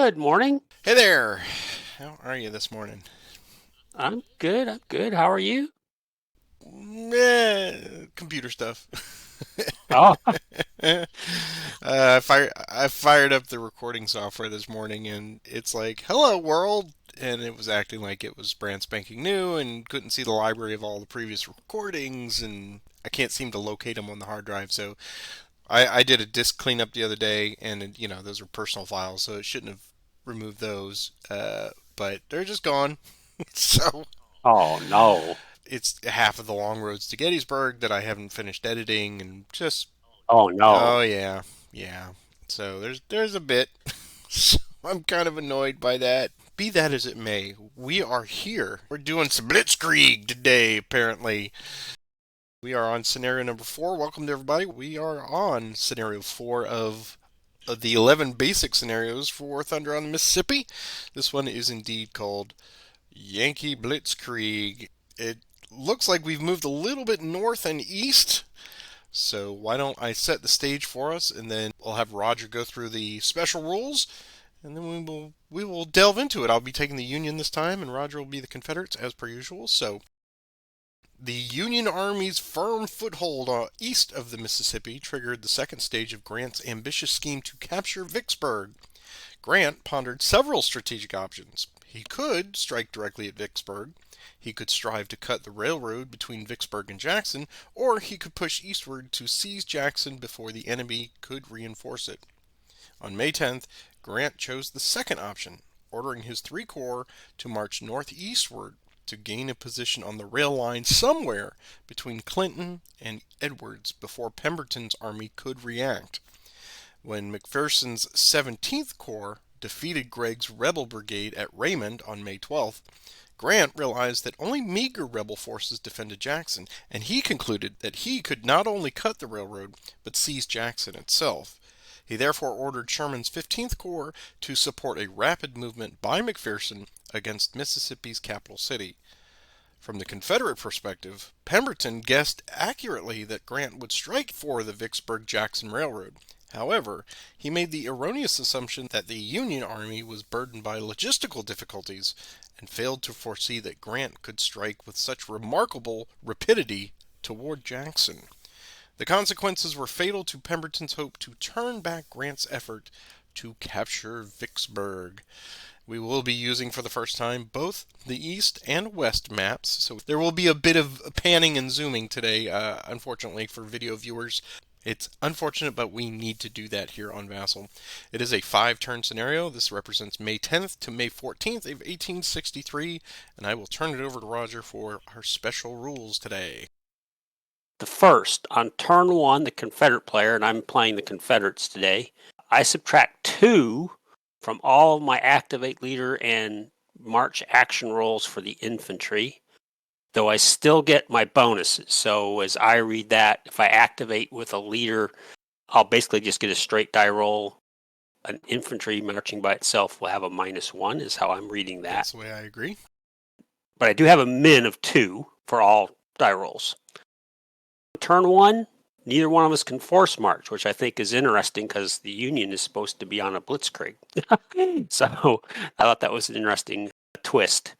Good morning. Hey there. How are you this morning? I'm good. I'm good. How are you? Computer stuff. Oh, I fired up the recording software this morning and it's like, "Hello world," and it was acting like it was brand spanking new and couldn't see the library of all the previous recordings and I can't seem to locate them on the hard drive. So I did a disk cleanup the other day and those are personal files, so it shouldn't have removed those. But they're just gone. So oh no. it's half of the long roads to Gettysburg that I haven't finished editing, and just Oh oh no. yeah, yeah. So there's a bit. So I'm kind of annoyed by that. Be that as it may, we are here. We're doing some Blitzkrieg today. Apparently, we are on scenario number 4. Welcome to everybody. We are on scenario 4 of the 11 basic scenarios for Thunder on the Mississippi. This one is indeed called Yankee Blitzkrieg. It looks like we've moved a little bit north and east. So why don't I set the stage for us, and then I'll have Roger go through the special rules, and then we will delve into it. I'll be taking the Union this time, and Roger will be the Confederates as per usual. So the Union Army's firm foothold east of the Mississippi triggered the second stage of Grant's ambitious scheme to capture Vicksburg. Grant pondered several strategic options. He could strike directly at Vicksburg, he could strive to cut the railroad between Vicksburg and Jackson, or he could push eastward to seize Jackson before the enemy could reinforce it. On May 10th, Grant chose the second option, ordering his three corps to march northeastward to gain a position on the rail line somewhere between Clinton and Edwards before Pemberton's army could react. When McPherson's 17th Corps defeated Gregg's rebel brigade at Raymond on May 12th, Grant realized that only meager rebel forces defended Jackson, and he concluded that he could not only cut the railroad, but seize Jackson itself. He therefore ordered Sherman's 15th Corps to support a rapid movement by McPherson against Mississippi's capital city. From the Confederate perspective, Pemberton guessed accurately that Grant would strike for the Vicksburg Jackson Railroad. However, he made the erroneous assumption that the Union Army was burdened by logistical difficulties and failed to foresee that Grant could strike with such remarkable rapidity toward Jackson. The consequences were fatal to Pemberton's hope to turn back Grant's effort to capture Vicksburg. We will be using for the first time both the east and west maps, so there will be a bit of panning and zooming today, unfortunately, for video viewers. It's unfortunate, but we need to do that here on Vassal. It is a 5-turn scenario. This represents May 10th to May 14th of 1863, and I will turn it over to Roger for our special rules today. The first, on turn one, the Confederate player, and I'm playing the Confederates today, I subtract 2 from all of my activate leader and march action rolls for the infantry, though I still get my bonuses. So as I read that, if I activate with a leader, I'll basically just get a straight die roll. An infantry marching by itself will have a -1, is how I'm reading that. That's the way I agree. But I do have a min of 2 for all die rolls. Turn one, neither one of us can force march, which I think is interesting because the Union is supposed to be on a blitzkrieg. So I thought that was an interesting twist.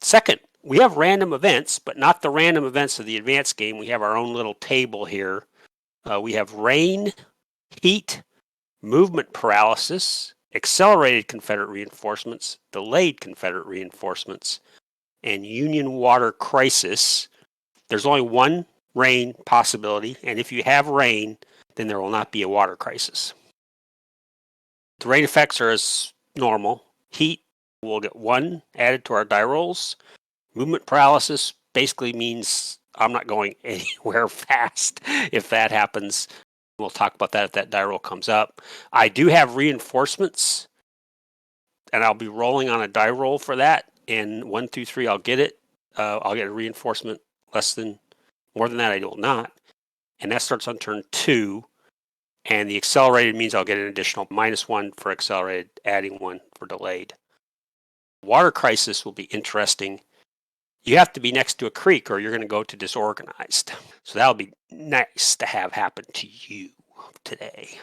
Second, we have random events, but not the random events of the advanced game. We have our own little table here. We have rain, heat, movement paralysis, accelerated Confederate reinforcements, delayed Confederate reinforcements, and Union water crisis. There's only one rain possibility, and if you have rain, then there will not be a water crisis. The rain effects are as normal. Heat, we'll get 1 added to our die rolls. Movement paralysis basically means I'm not going anywhere fast if that happens. We'll talk about that if that die roll comes up. I do have reinforcements, and I'll be rolling on a die roll for that. And 1 through 3, I'll get it. I'll get a reinforcement more than that, I will not. And that starts on turn 2. And the accelerated means I'll get an additional -1 for accelerated, adding 1 for delayed. Water crisis will be interesting. You have to be next to a creek or you're going to go to disorganized. So that'll be nice to have happen to you today.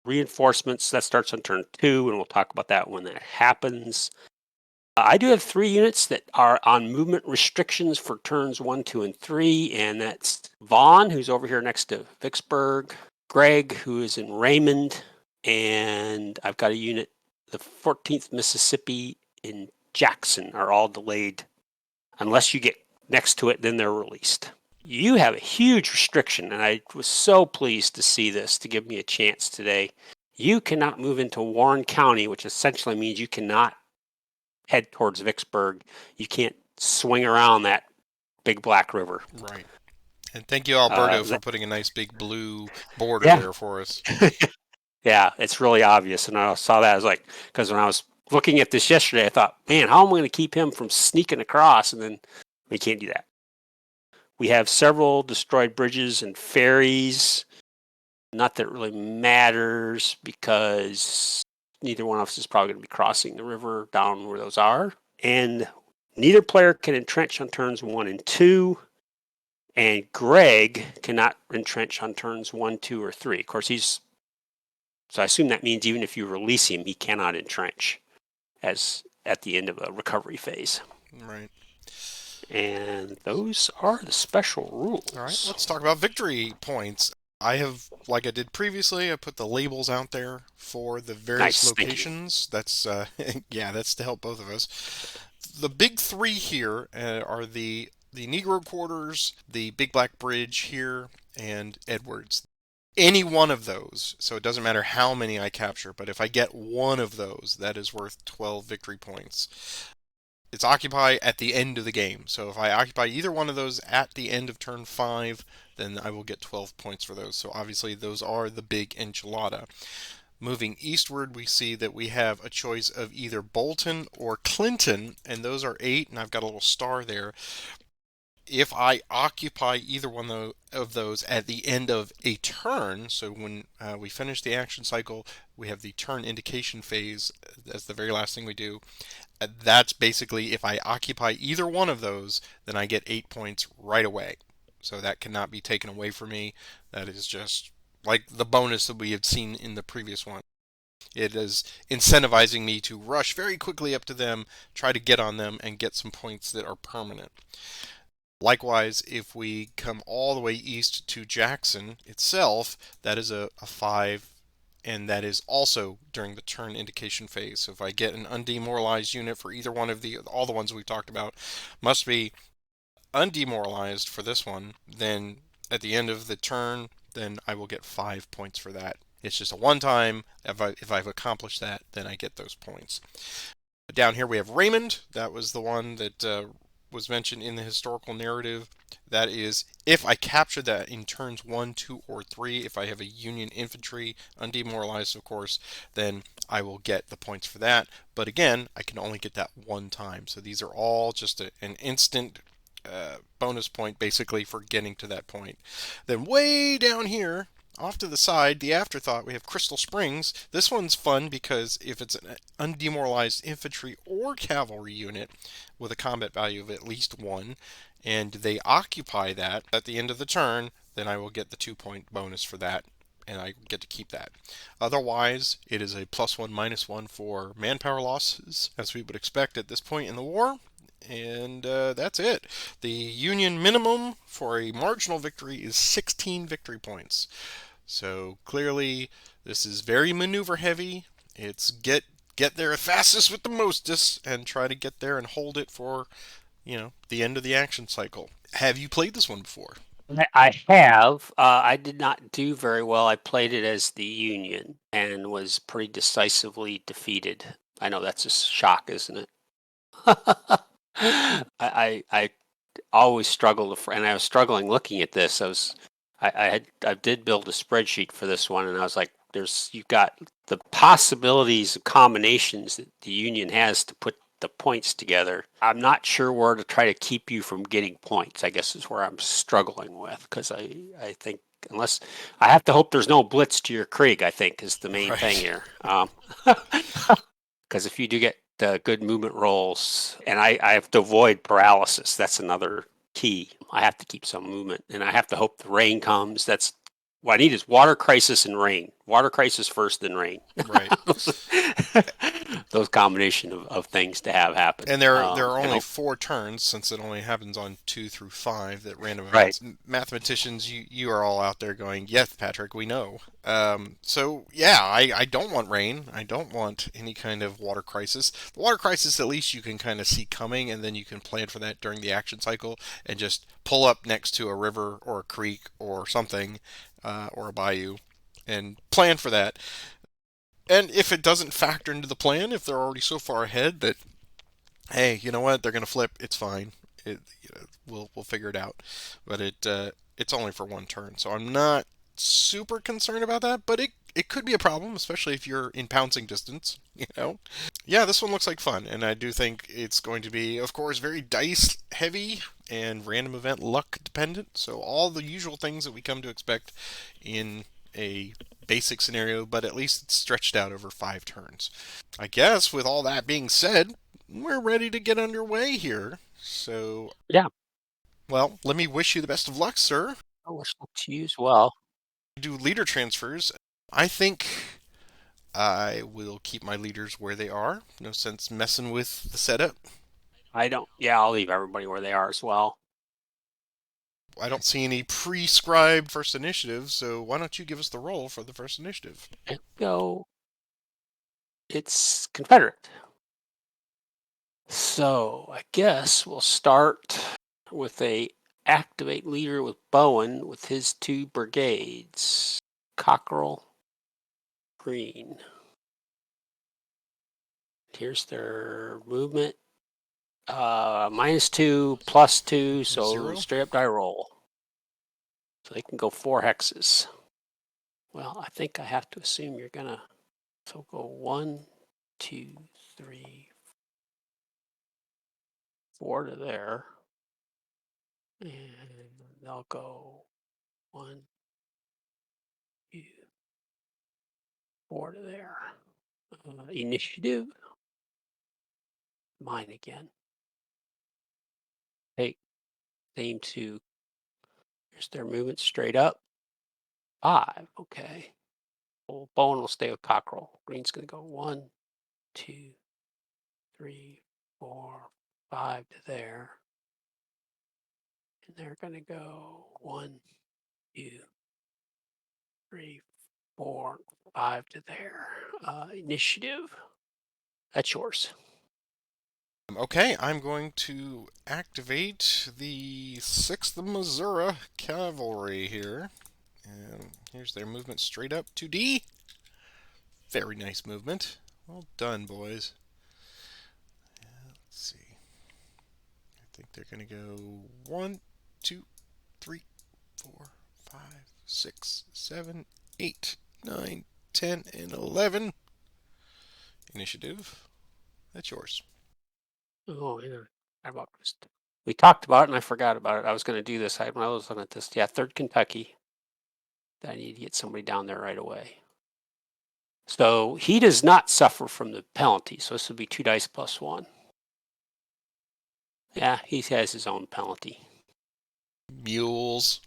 reinforcements. That starts on turn 2, and we'll talk about that when that happens. I do have 3 units that are on movement restrictions for turns 1, 2, and 3, and that's Vaughn, who's over here next to Vicksburg, Greg, who is in Raymond, and I've got a unit, the 14th Mississippi in Jackson, are all delayed. Unless you get next to it, then they're released. You have a huge restriction, and I was so pleased to see this to give me a chance today. You cannot move into Warren County, which essentially means you cannot head towards Vicksburg. You can't swing around that big black river. Right. And thank you, Alberto, for putting a nice big blue border there for us. Yeah, it's really obvious. And I saw that, I was like, because when I was looking at this yesterday, I thought, man, how am I going to keep him from sneaking across? And then we can't do that. We have several destroyed bridges and ferries. Not that it really matters because neither one of us is probably going to be crossing the river down where those are. And neither player can entrench on turns 1 and 2. And Greg cannot entrench on turns 1, 2, or 3. Of course, so I assume that means even if you release him, he cannot entrench as at the end of a recovery phase. Right. And those are the special rules. All right, let's talk about victory points. I have, like I did previously, I put the labels out there for the various locations. That's that's to help both of us. The big 3 here are the Negro quarters, the Big Black Bridge here, and Edwards. Any one of those, so it doesn't matter how many I capture, but if I get one of those, that is worth 12 victory points. It's occupy at the end of the game. So if I occupy either one of those at the end of turn 5, then I will get 12 points for those. So obviously those are the big enchilada. Moving eastward, we see that we have a choice of either Bolton or Clinton, and those are 8, and I've got a little star there. If I occupy either one of those at the end of a turn, so when we finish the action cycle, we have the turn indication phase. That's the very last thing we do. That's basically if I occupy either one of those, then I get 8 points right away. So that cannot be taken away from me. That is just like the bonus that we had seen in the previous one. It is incentivizing me to rush very quickly up to them, try to get on them, and get some points that are permanent. Likewise, if we come all the way east to Jackson itself, that is a 5, and that is also during the turn indication phase. So if I get an undemoralized unit for either one of all the ones we talked about, must be undemoralized for this one, then at the end of the turn, then I will get 5 points for that. It's just a one-time. If I've accomplished that, then I get those points. Down here we have Raymond. That was the one that was mentioned in the historical narrative. That is, if I capture that in turns 1, 2, or 3, if I have a Union infantry, undemoralized of course, then I will get the points for that. But again, I can only get that one time. So these are all just an instant bonus point basically for getting to that point. Then way down here, off to the side, the afterthought, we have Crystal Springs. This one's fun because if it's an undemoralized infantry or cavalry unit with a combat value of at least 1, and they occupy that at the end of the turn, then I will get the 2-point bonus for that, and I get to keep that. Otherwise, it is a +1, -1 for manpower losses, as we would expect at this point in the war. And that's it. The Union minimum for a marginal victory is 16 victory points. So clearly, this is very maneuver heavy. It's get there fastest with the mostest, and try to get there and hold it for, the end of the action cycle. Have you played this one before? I have. I did not do very well. I played it as the Union and was pretty decisively defeated. I know that's a shock, isn't it? I always struggle and I was struggling looking at this. I did build a spreadsheet for this one, and I was like, you've got the possibilities of combinations that the Union has to put the points together. I'm not sure where to try to keep you from getting points, I guess is where I'm struggling with, because I think unless I have to hope there's no blitz to your Krieg, I think is the main thing here. Because if you do get good movement rolls, and I have to avoid paralysis, that's another key. I have to keep some movement, and I have to hope the rain comes. That's What I need is water crisis and rain. Water crisis first, then rain. Right. Those combination of things to have happen. And there are only hope, 4 turns, since it only happens on 2 through 5 that random right. events. Mathematicians, you are all out there going, yes, Patrick, we know. So yeah, I don't want rain. I don't want any kind of water crisis. The water crisis, at least you can kind of see coming, and then you can plan for that during the action cycle and just pull up next to a river or a creek or something, or a bayou, and plan for that. And if it doesn't factor into the plan, if they're already so far ahead that, hey, you know what, they're gonna flip, it's fine. We'll figure it out. But it's only for 1 turn, so I'm not super concerned about that. But it could be a problem, especially if you're in pouncing distance. Yeah, this one looks like fun, and I do think it's going to be, of course, very dice heavy and random event luck dependent. So all the usual things that we come to expect in a basic scenario, but at least it's stretched out over 5 turns. I guess with all that being said, we're ready to get underway here. So, Yeah. well, let me wish you the best of luck, sir. I wish luck to you as well. Do leader transfers. I think I will keep my leaders where they are. No sense messing with the setup. I don't. Yeah, I'll leave everybody where they are as well. I don't see any prescribed first initiative, so why don't you give us the roll for the first initiative? Go. It's Confederate. So I guess we'll start with a activate leader with Bowen with his 2 brigades. Cockerel, Green. Here's their movement. -2, +2, so 0? straight up die roll. So they can go 4 hexes. Well, I think I have to assume you're gonna. So go 1, 2, 3, 4 to there. And they'll go 1, 2, 4 to there. Initiative. Mine again. Hey, aim to. Here's their movement straight up. 5. Okay. Well, Bowen will stay with Cockerel. Green's going to go 1, 2, 3, 4, 5 to there. And they're going to go 1, 2, 3, 4, 5 to there. Initiative. That's yours. Okay, I'm going to activate the 6th Missouri Cavalry here. And here's their movement straight up to D. Very nice movement. Well done, boys. Let's see. I think they're going to go 1, 2, 3, 4, 5, 6, 7, 8, 9, 10, and 11. Initiative. That's yours. Oh, yeah. We talked about it and I forgot about it. I was going to do this when I was looking at this. Yeah, 3rd Kentucky. I need to get somebody down there right away. So he does not suffer from the penalty. So this would be 2 dice plus 1. Yeah, he has his own penalty. Mules.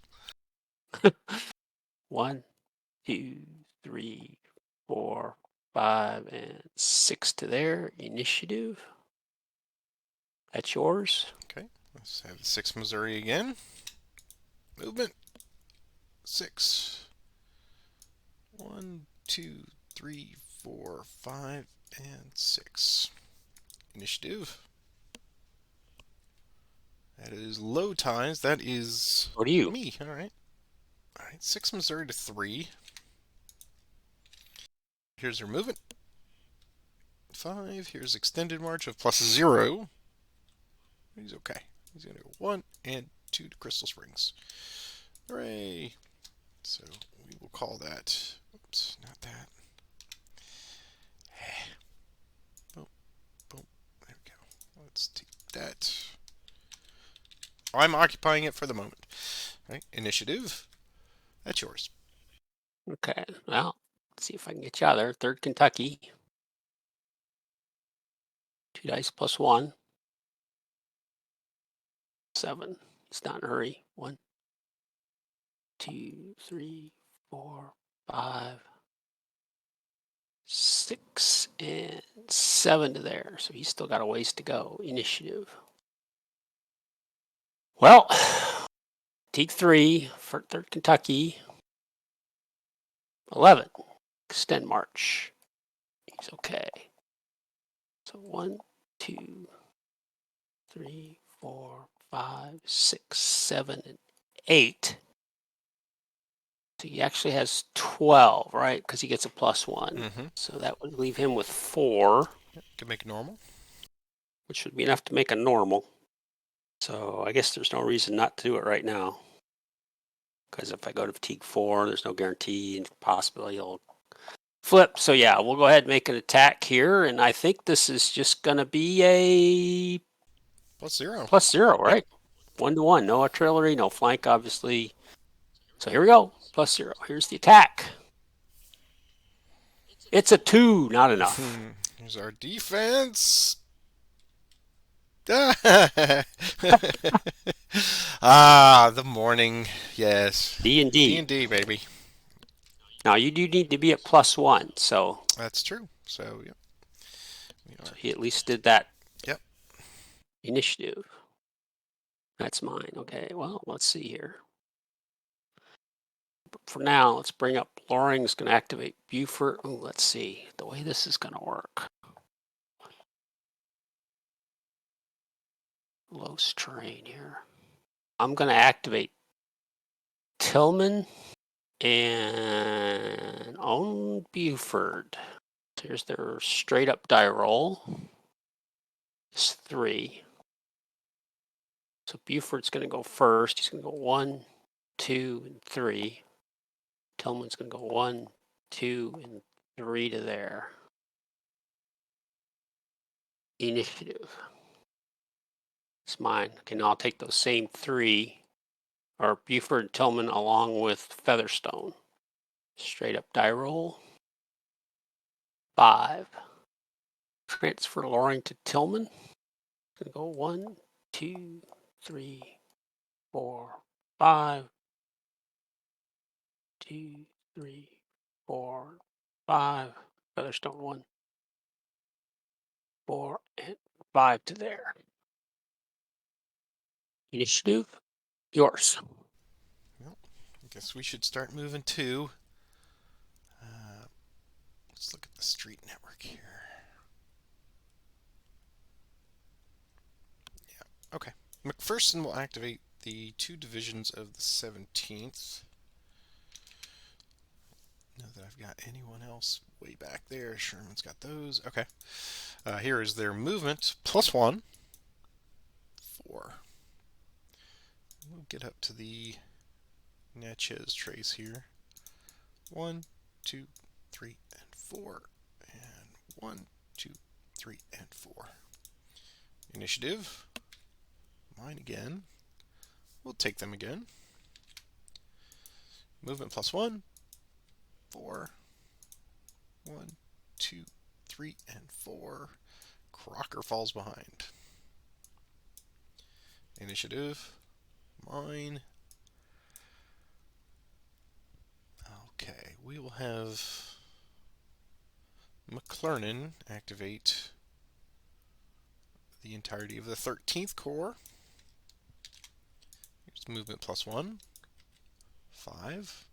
1, 2, 3, 4, 5, and 6 to there. Initiative. That's yours. Okay, let's have the 6th Missouri again. Movement. 6. 1, 2, 3, 4, 5, and 6. Initiative. That is low ties. That is What do you? me. All right. All right. 6 Missouri to 3. Here's your movement. 5. Here's extended march of +0. He's okay. He's going to go 1 and 2 to Crystal Springs. Hooray. So we will call that. Oops, not that. Boom, boom. There we go. Let's take that. I'm occupying it for the moment. All right. Initiative. That's yours. Okay. Well, let's see if I can get you out of there. 3rd Kentucky. 2 dice plus 1. 7. He's not in a hurry. 1, 2, 3, 4, 5, 6, and 7 to there. So he's still got a ways to go. Initiative. Well, Teague 3 for 3rd Kentucky. 11. Extend march. He's okay. So 1, 2, 3, 4, 5, 6, 7, and 8. So he actually has 12, right? Because he gets a +1. Mm-hmm. So that would leave him with 4, Can make normal. which would be enough to make a normal. So I guess there's no reason not to do it right now. Because if I go to fatigue 4, there's no guarantee and possibility he'll flip. So yeah, we'll go ahead and make an attack here. And I think this is just going to be a +0. +0, right? 1-1. No artillery, no flank, obviously. So here we go. +0. Here's the attack. It's a 2, not enough. Here's our defense. The morning. Yes. D&D. D&D, baby. Now you do need to be at +1, so That's true. So, yep. so he at least did that. Yep. Initiative. That's mine. Okay, well, let's see here. But for now, let's bring up Loring's going to activate Buford. Oh, let's see the way this is going to work. Low terrain here. I'm going to activate Tillman and own Buford. Here's their straight up die roll. It's 3. So Buford's going to go first. He's going to go 1, 2, and 3. Tillman's going to go 1, 2, and 3 to there. Initiative. It's mine. Okay, now I'll take those same 3, or Buford and Tillman along with Featherstone. Straight up die roll. 5. Transfer Loring to Tillman. Gonna go 1, 2, 3, 4, 5. 2, 3, 4, 5. Featherstone 1, 4, and 5 to there. Initiative, yours. Well, I guess we should start moving too. Let's look at the street network here. Yeah, okay. McPherson will activate the 2 divisions of the 17th. Know that I've got anyone else way back there. Sherman's got those. Okay. Here is their movement +1. 4. We'll get up to the Natchez trace here. 1, 2, 3, and 4. And 1, 2, 3, and 4. Initiative. Mine again. We'll take them again. Movement +1. 4. 1, 2, 3, and 4. Crocker falls behind. Initiative. Mine. Okay, we will have McClernand activate the entirety of the 13th Corps. Here's movement +1. 5.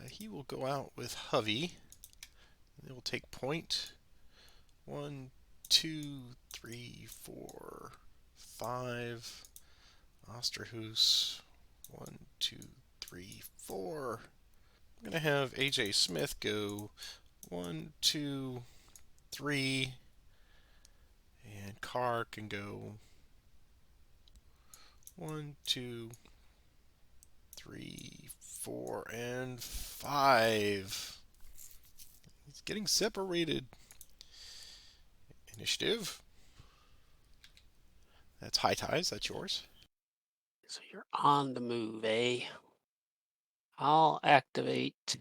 He will go out with Hovey. They will take point. 1, 2, 3, 4, 5. Osterhus. 1, 2, 3, 4. I'm going to have A.J. Smith go 1, 2, 3. And Carr can go 1, 2, 3, 4, and 5. He's getting separated. Initiative. That's High Ties. That's yours. So you're on the move, eh? I'll activate.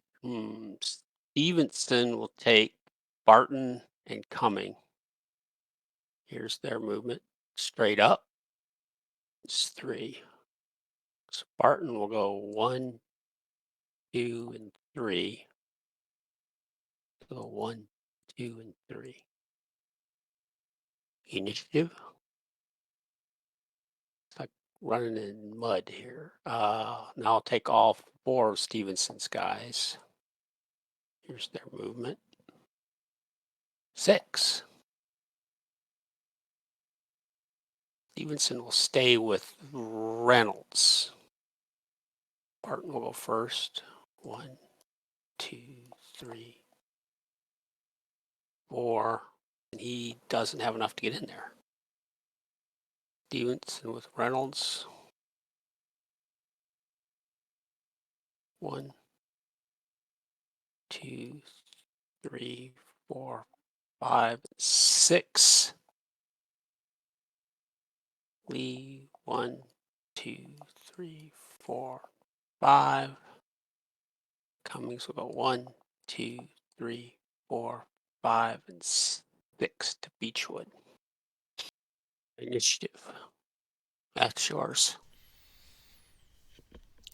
Stevenson will take Barton and Cumming. Here's their movement. Straight up. It's 3. So Barton will go 1, 2, and 3. So 1, 2, and 3. Initiative. It's like running in mud here. Now I'll take all 4 of Stevenson's guys. Here's their movement. 6. Stevenson will stay with Reynolds. Barton will go first. 1, 2, 3, 4. And he doesn't have enough to get in there. Stevenson with Reynolds. 1, 2, 3, 4, 5, 6. Lee, 1, 2, 3, 4, 5. Cummings will go 1, 2, 3, 4, 5, and 6 to Beechwood. Initiative. That's yours.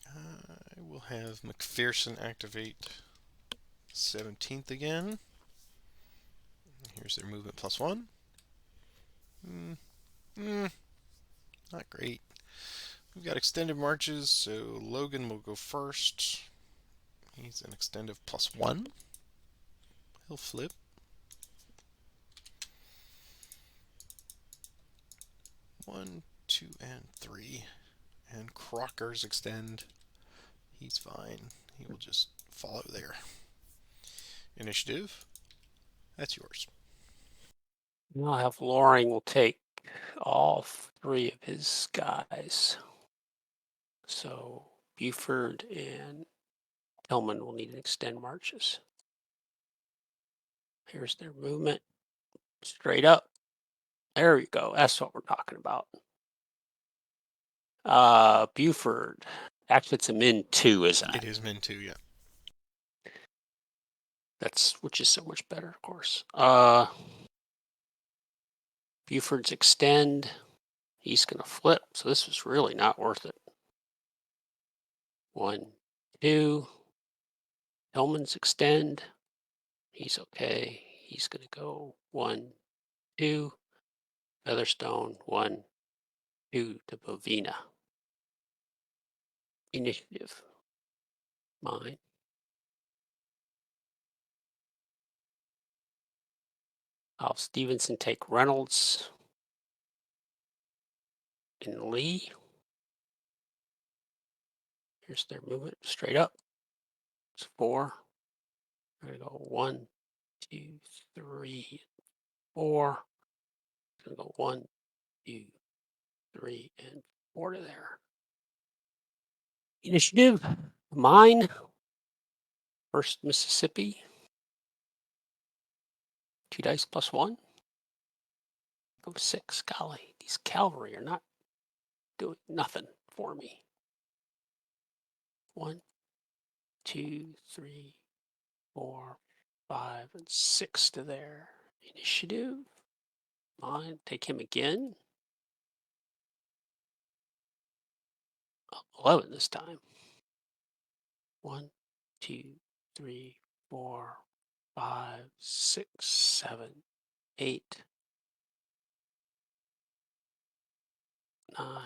I will have McPherson activate 17th again. Here's their movement +1. Not great. We've got extended marches, so Logan will go first. He's an extended +1. He'll flip. 1, 2, and 3. And Crocker's extend. He's fine. He will just follow there. Initiative. That's yours. I'll have Loring will take all 3 of his guys. So Buford and Hillman will need to extend marches. Here's their movement. Straight up. There we go. That's what we're talking about. Buford. Actually, it's a min 2, isn't it? It is min 2, yeah. Which is so much better, of course. Buford's extend. He's going to flip. So this was really not worth it. 1, 2. Hillman's extend. He's okay. He's going to go 1, 2. Featherstone, 1, 2 to Bovina. Initiative. Mine. I'll have Stevenson take Reynolds and Lee. Here's their movement straight up. It's 4. I'm going to go 1, 2, 3, 4. I'm going to go 1, 2, 3, and 4 to there. Initiative. Mine. 1st Mississippi. 2 dice +1. Go 6. Golly, these cavalry are not doing nothing for me. 1, 2, 3, 4, 5, and 6 to there. Initiative. Mine. Take him again. 11 this time. 1, 2, 3, 4, 5, 6, 7, 8, 9,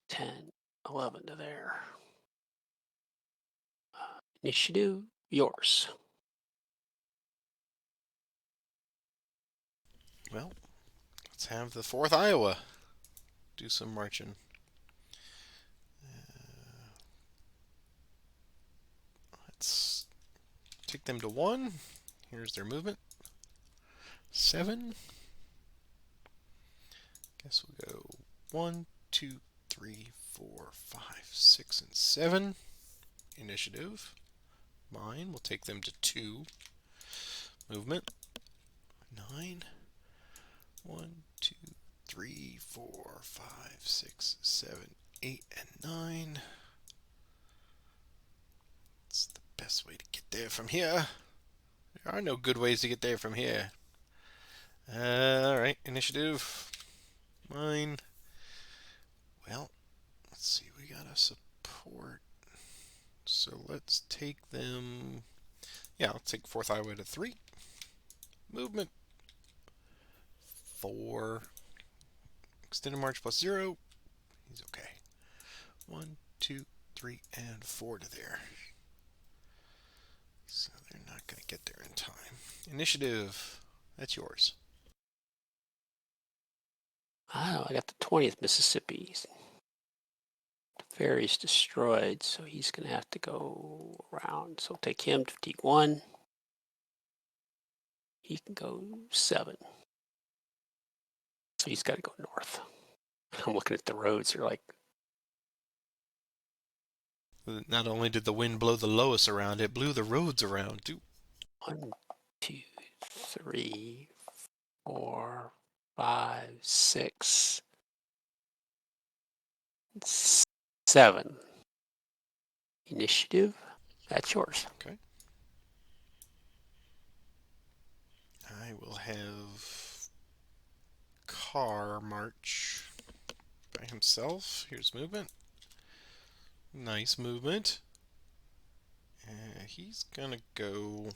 10, 11 to there. Initiative, yours. Well, let's have the 4th Iowa do some marching. Let's take them to 1. Here's their movement. 7. Guess we'll go 1, 2, 3, 4, 5, 6, and 7. Initiative. Mine will take them to 2. Movement. 9. 1, 2, 3, 4, 5, 6, 7, 8, and 9. It's the best way to get there from here. There are no good ways to get there from here. Alright, initiative. Mine. Well, let's see, we got a support. So let's take them. Yeah, let's take 4th Highway to 3. Movement 4. Extended march plus 0. He's okay. 1, 2, 3, and 4 to there. So they're not going to get there in time. Initiative, that's yours. Oh, I got the 20th Mississippi. The ferry's destroyed, so he's going to have to go around. So take him to fatigue 1. He can go 7. So he's got to go north. I'm looking at the roads. They're like, Not only did the wind blow the Lois around, it blew the roads around too. 1, 2, 3, 4, 5, 6, 7. Initiative, that's yours. Okay. I will have Carr march by himself. Here's movement. Nice movement. He's gonna go.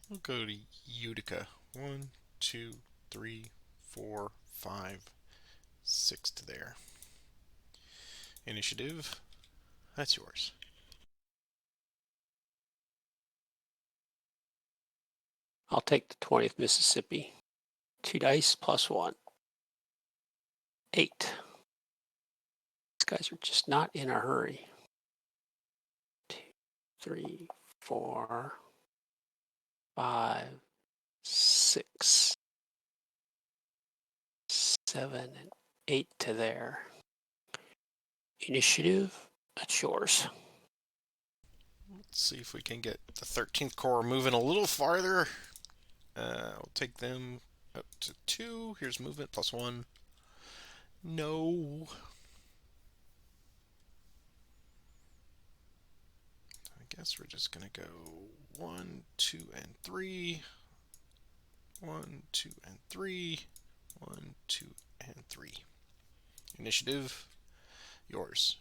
We'll go to Utica. 1, 2, 3, 4, 5, 6 to there. Initiative, that's yours. I'll take the 20th Mississippi. 2 dice plus 1. 8. These guys are just not in a hurry. 2, 3, 4, 5, 6, 7, and 8 to there. Initiative, that's yours. Let's see if we can get the 13th Corps moving a little farther. We'll take them up to 2. Here's movement plus 1. No. I guess we're just going to go 1, 2, and 3. 1, 2, and 3. 1, 2, and 3. Initiative, yours.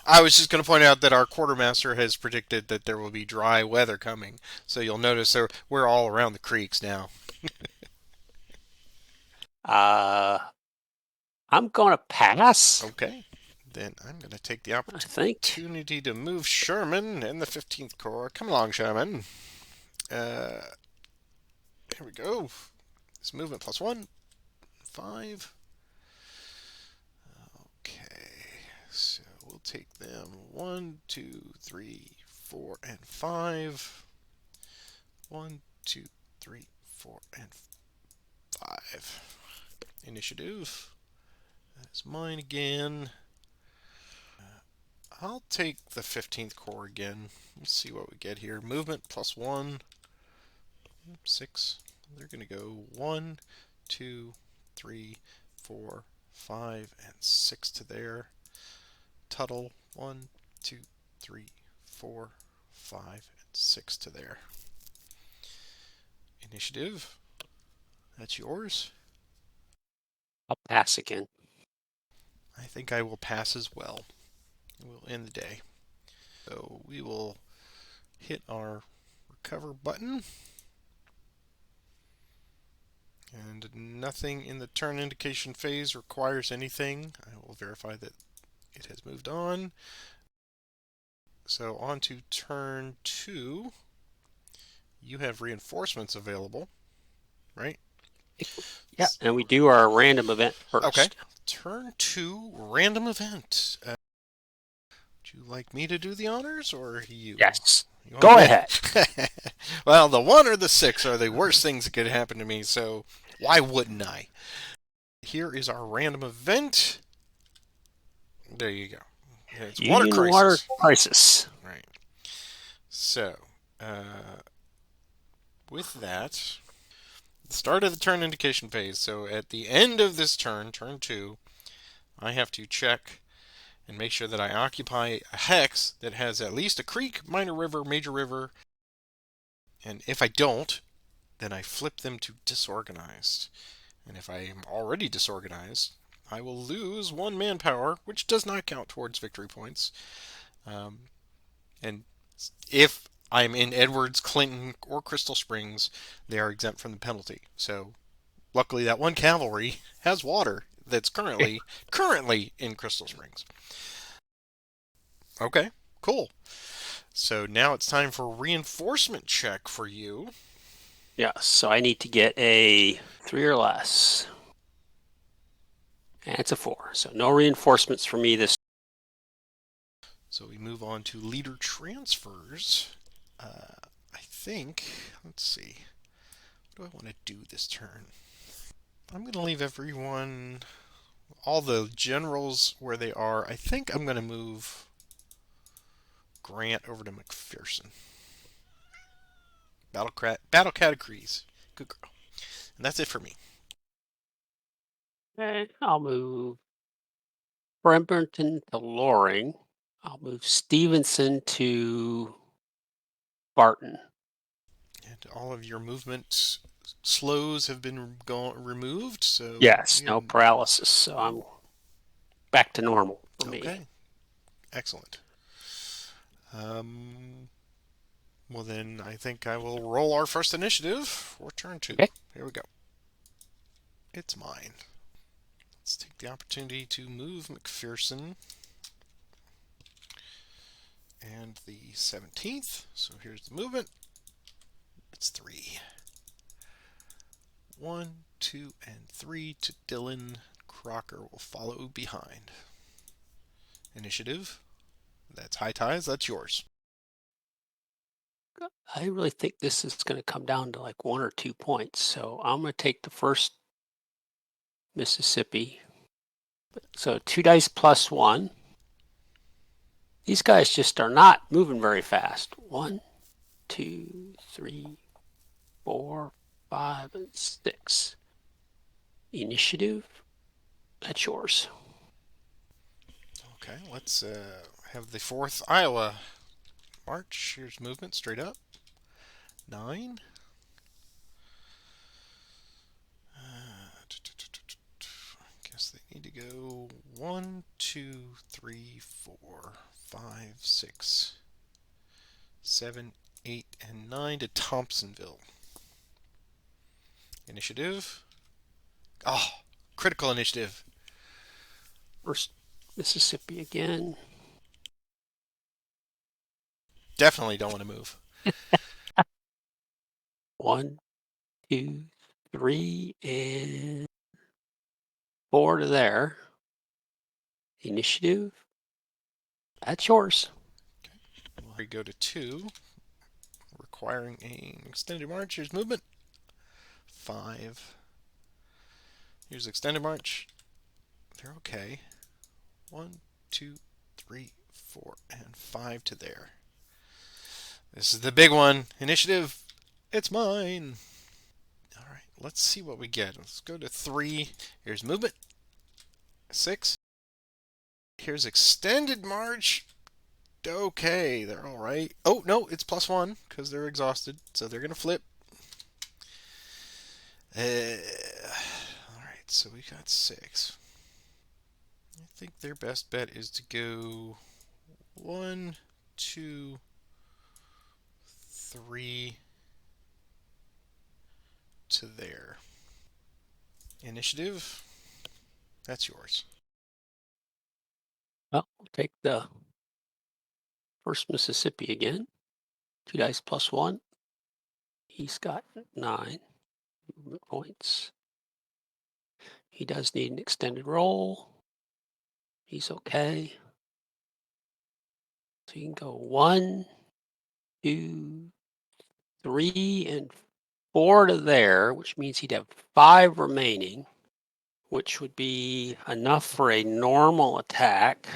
I was just going to point out that our quartermaster has predicted that there will be dry weather coming. So you'll notice we're all around the creeks now. I'm going to pass. Okay. Then I'm going to take the I think. opportunity to move Sherman and the 15th Corps. Come along, Sherman. Here we go. This movement plus 1. 5. Okay. So we'll take them 1, 2, 3, 4, and 5. 1, 2, 3, 4, and 5. Initiative. That's mine again. I'll take the 15th Corps again. Let's see what we get here. Movement plus 1. 6. They're going to go 1, 2, 3, 4, 5, and 6 to there. Tuttle 1, 2, 3, 4, 5, and 6 to there. Initiative. That's yours. I'll pass again. I think I will pass as well. We'll end the day. So we will hit our recover button. And nothing in the turn indication phase requires anything. I will verify that it has moved on. So on to turn 2. You have reinforcements available, right? Yeah, and we do our random event first. Okay. Turn 2, random event. Would you like me to do the honors, or you? Yes. Go ahead. Well, the 1 or the 6 are the worst things that could happen to me, so why wouldn't I? Here is our random event. There you go. It's water crisis. Water crisis. Right. So, with that, the start of the turn indication phase. So at the end of this turn, turn 2, I have to check and make sure that I occupy a hex that has at least a creek, minor river, major river. And if I don't, then I flip them to disorganized. And if I am already disorganized, I will lose 1 manpower, which does not count towards victory points. And if I'm in Edwards, Clinton, or Crystal Springs, they are exempt from the penalty. So luckily, that 1 cavalry has water that's currently in Crystal Springs. Okay, cool. So now it's time for reinforcement check for you. Yes, so I need to get a 3 or less. And it's a 4. So no reinforcements for me this. So we move on to leader transfers. I think, let's see, what do I want to do this turn? I'm going to leave everyone, all the generals where they are. I think I'm going to move Grant over to McPherson. Battle categories. Good girl. And that's it for me. Okay, I'll move Pemberton to Loring. I'll move Stevenson to Barton. And all of your movement slows have been removed, so Yes, no paralysis. So I'm back to normal for me. Okay, excellent. Well then, I think I will roll our first initiative for turn 2. Okay. Here we go. It's mine. Let's take the opportunity to move McPherson and the 17th. So here's the movement. It's 3. 1, 2, and 3 to Dylan. Crocker will follow behind. Initiative. That's High Ties. That's yours. I really think this is going to come down to like 1 or 2 points. So I'm going to take the first Mississippi. So 2 dice plus 1. These guys just are not moving very fast. 1, 2, 3, 4, 5, and 6. Initiative. That's yours. Okay, let's have the 4th Iowa march. Here's movement straight up. 9. Guess they need to go 1, 2, 3, 4, 5, 6, 7, 8, and 9 to Thompsonville. Initiative. Oh, critical initiative. First Mississippi again. Definitely don't want to move. 1, 2, 3, and 4 to there. Initiative. That's yours. We go to 2, requiring an extended march. Here's movement. 5. Here's extended march. They're okay. 1, 2, 3, 4, and 5 to there. This is the big one. Initiative. It's mine. All right, let's see what we get. Let's go to 3. Here's movement. 6. Here's extended march. Okay, they're all right. Oh, no, it's +1 because they're exhausted, so they're going to flip. All right, so we got 6. I think their best bet is to go 1, 2, 3 to there. Initiative. That's yours. Well, we'll take the first Mississippi again. 2 dice plus 1. He's got 9 movement points. He does need an extended roll. He's okay. So you can go 1, 2, 3, and 4 to there, which means he'd have 5 remaining, which would be enough for a normal attack,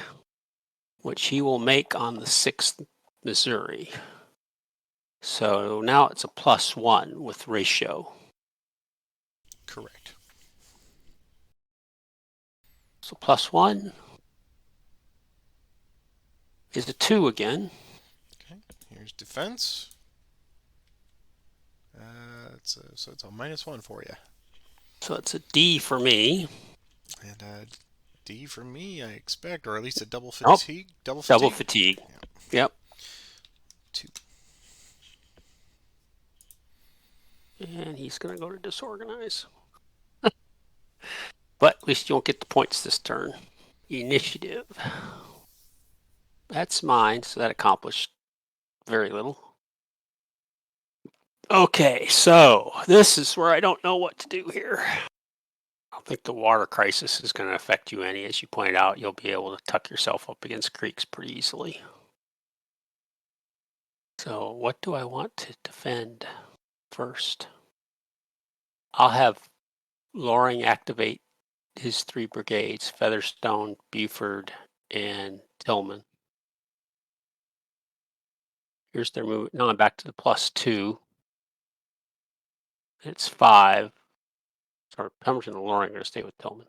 which he will make on the 6th Missouri. So now it's a +1 with ratio. Correct. So +1 is a 2 again. Okay, here's defense. So it's a -1 for you. So it's a D for me. And D for me, I expect, or at least a double Nope, fatigue. Double double fatigue? fatigue. Yeah. Yep. 2. And he's going to go to disorganize. But at least you won't get the points this turn. Initiative. That's mine, so that accomplished very little. Okay, so this is where I don't know what to do here. I don't think the water crisis is going to affect you any. As you pointed out, you'll be able to tuck yourself up against creeks pretty easily. So what do I want to defend first? I'll have Loring activate his 3 brigades, Featherstone, Buford, and Tillman. Here's their move. Now I'm back to the +2. It's 5. Sorry, Pemberton and Loring are going to stay with Tillman.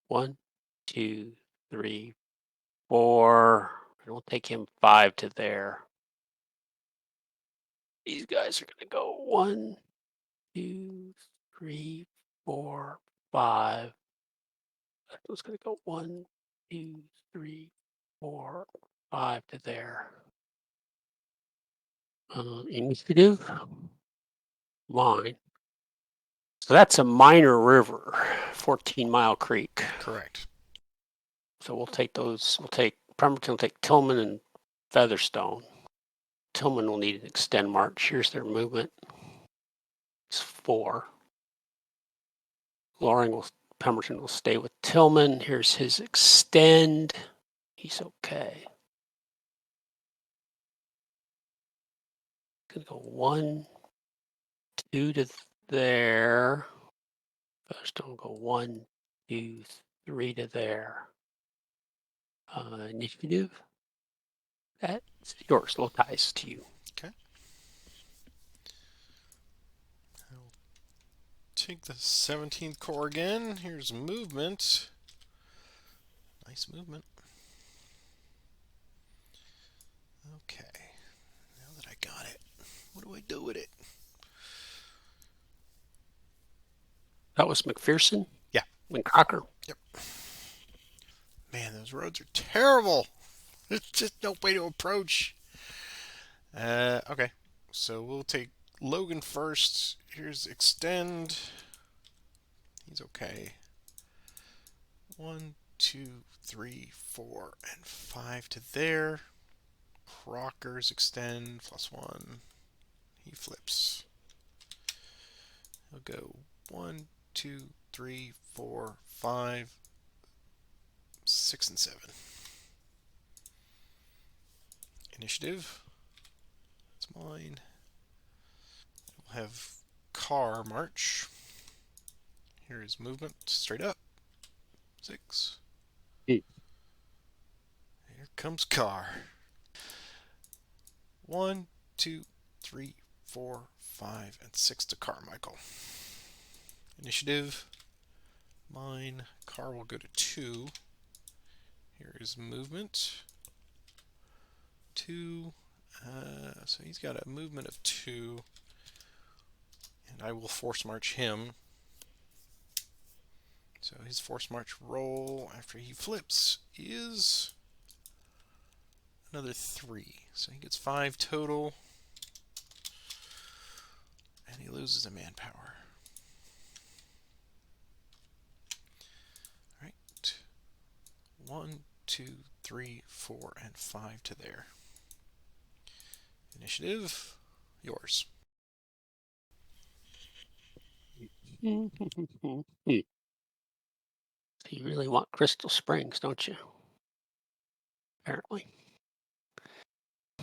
1, 2, 3, 4. And we'll take him 5 to there. These guys are going to go 1, 2, 3, 4, 5. That one's going to go 1, 2, 3, 4, 5 to there. Initiative line. So that's a minor river, 14-mile creek. Correct. So we'll take those. We'll take Pemberton, will take Tillman and Featherstone. Tillman will need an extend march. Here's their movement. It's 4. Pemberton will stay with Tillman. Here's his extend. He's okay. Gonna go 1, 2 to there. Featherstone will go 1, 2, 3 to there. Initiative. That's yours. Low ties to you. Okay. I'll take the 17th Corps again. Here's movement. Nice movement. Okay. Now that I got it, what do I do with it? That was McPherson? Yeah. And Crocker. Yep. Man, those roads are terrible. There's just no way to approach. Okay. So we'll take Logan first. Here's extend. He's okay. 1, 2, 3, 4, and 5 to there. Crocker's extend +1. He flips. He'll go 1, 2, 3, 4, 5, 6, and 7. Initiative. That's mine. We'll have car march. Here is movement straight up. 6. Hmm. Here comes car. 1, 2, 3, 4, 5, and 6 to Carmichael. Initiative. Mine. Car will go to 2. Here is movement. 2. So he's got a movement of 2. And I will force march him. So his force march roll after he flips is another 3. So he gets 5 total. And he loses a manpower. Alright. 1, 2, 3, 4, and 5 to there. Initiative. Yours. You really want Crystal Springs, don't you? Apparently.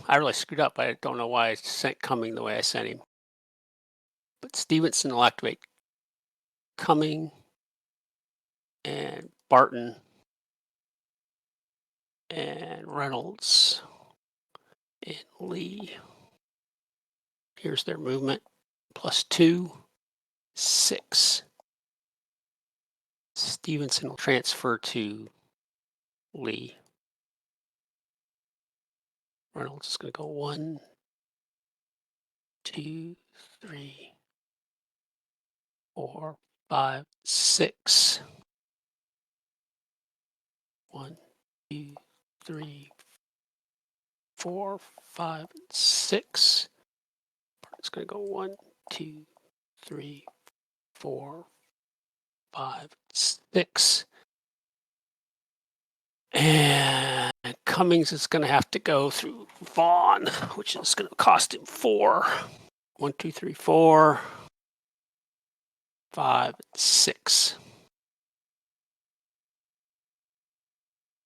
I really screwed up. I don't know why I sent Cumming the way I sent him. But Stevenson will activate Cumming and Barton and Reynolds and Lee. Here's their movement. +2, 6. Stevenson will transfer to Lee. Reynolds is going to go 1, 2, 3, 4, 5, 6. 1, 2, 3, 4, 5, 6. It's going to go 1, 2, 3, 4, 5, 6. And Cummings is going to have to go through Vaughn, which is going to cost him 4. 1, 2, 3, 4, 5, 6.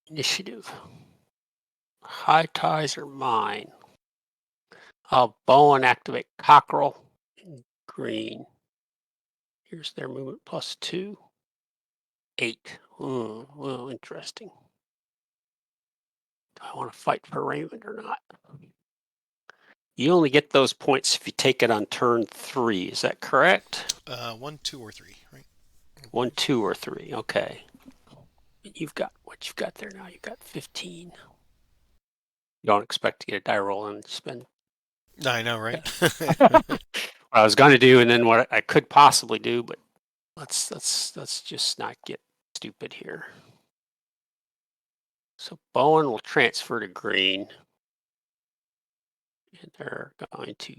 Initiative. High ties are mine. I'll Bowen activate Cockerel in green. Here's their movement +2. 8. Well, interesting. Do I want to fight for Raymond or not? You only get those points if you take it on turn 3. Is that correct? 1, 2, or 3, right? 1, 2, or 3. Okay. You've got what you've got there now. You've got 15. You don't expect to get a die roll and spend. I know, right? What I was going to do, and then what I could possibly do, but let's just not get stupid here. So Bowen will transfer to green, and they're going to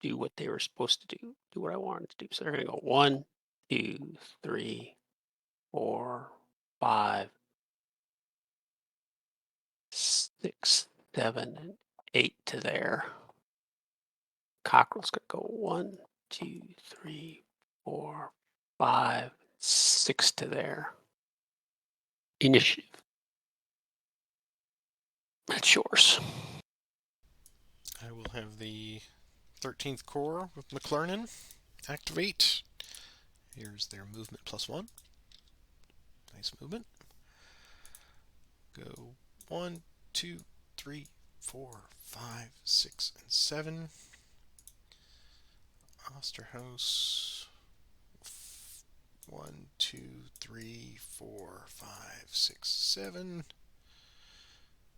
do what they were supposed to do what I wanted to do. So they're going to go 1, 2, 3, 4, 5, 6, 7, and 8 to there. Cockerel's going to go 1, 2, 3, 4, 5, 6 to there. Initiative. That's yours. I will have the 13th Corps with McClernand activate. Here's their movement +1. Nice movement. Go 1, 2, 3, 4, 5, 6, and 7. Osterhaus. 1, 2, 3, 4, 5, 6, 7.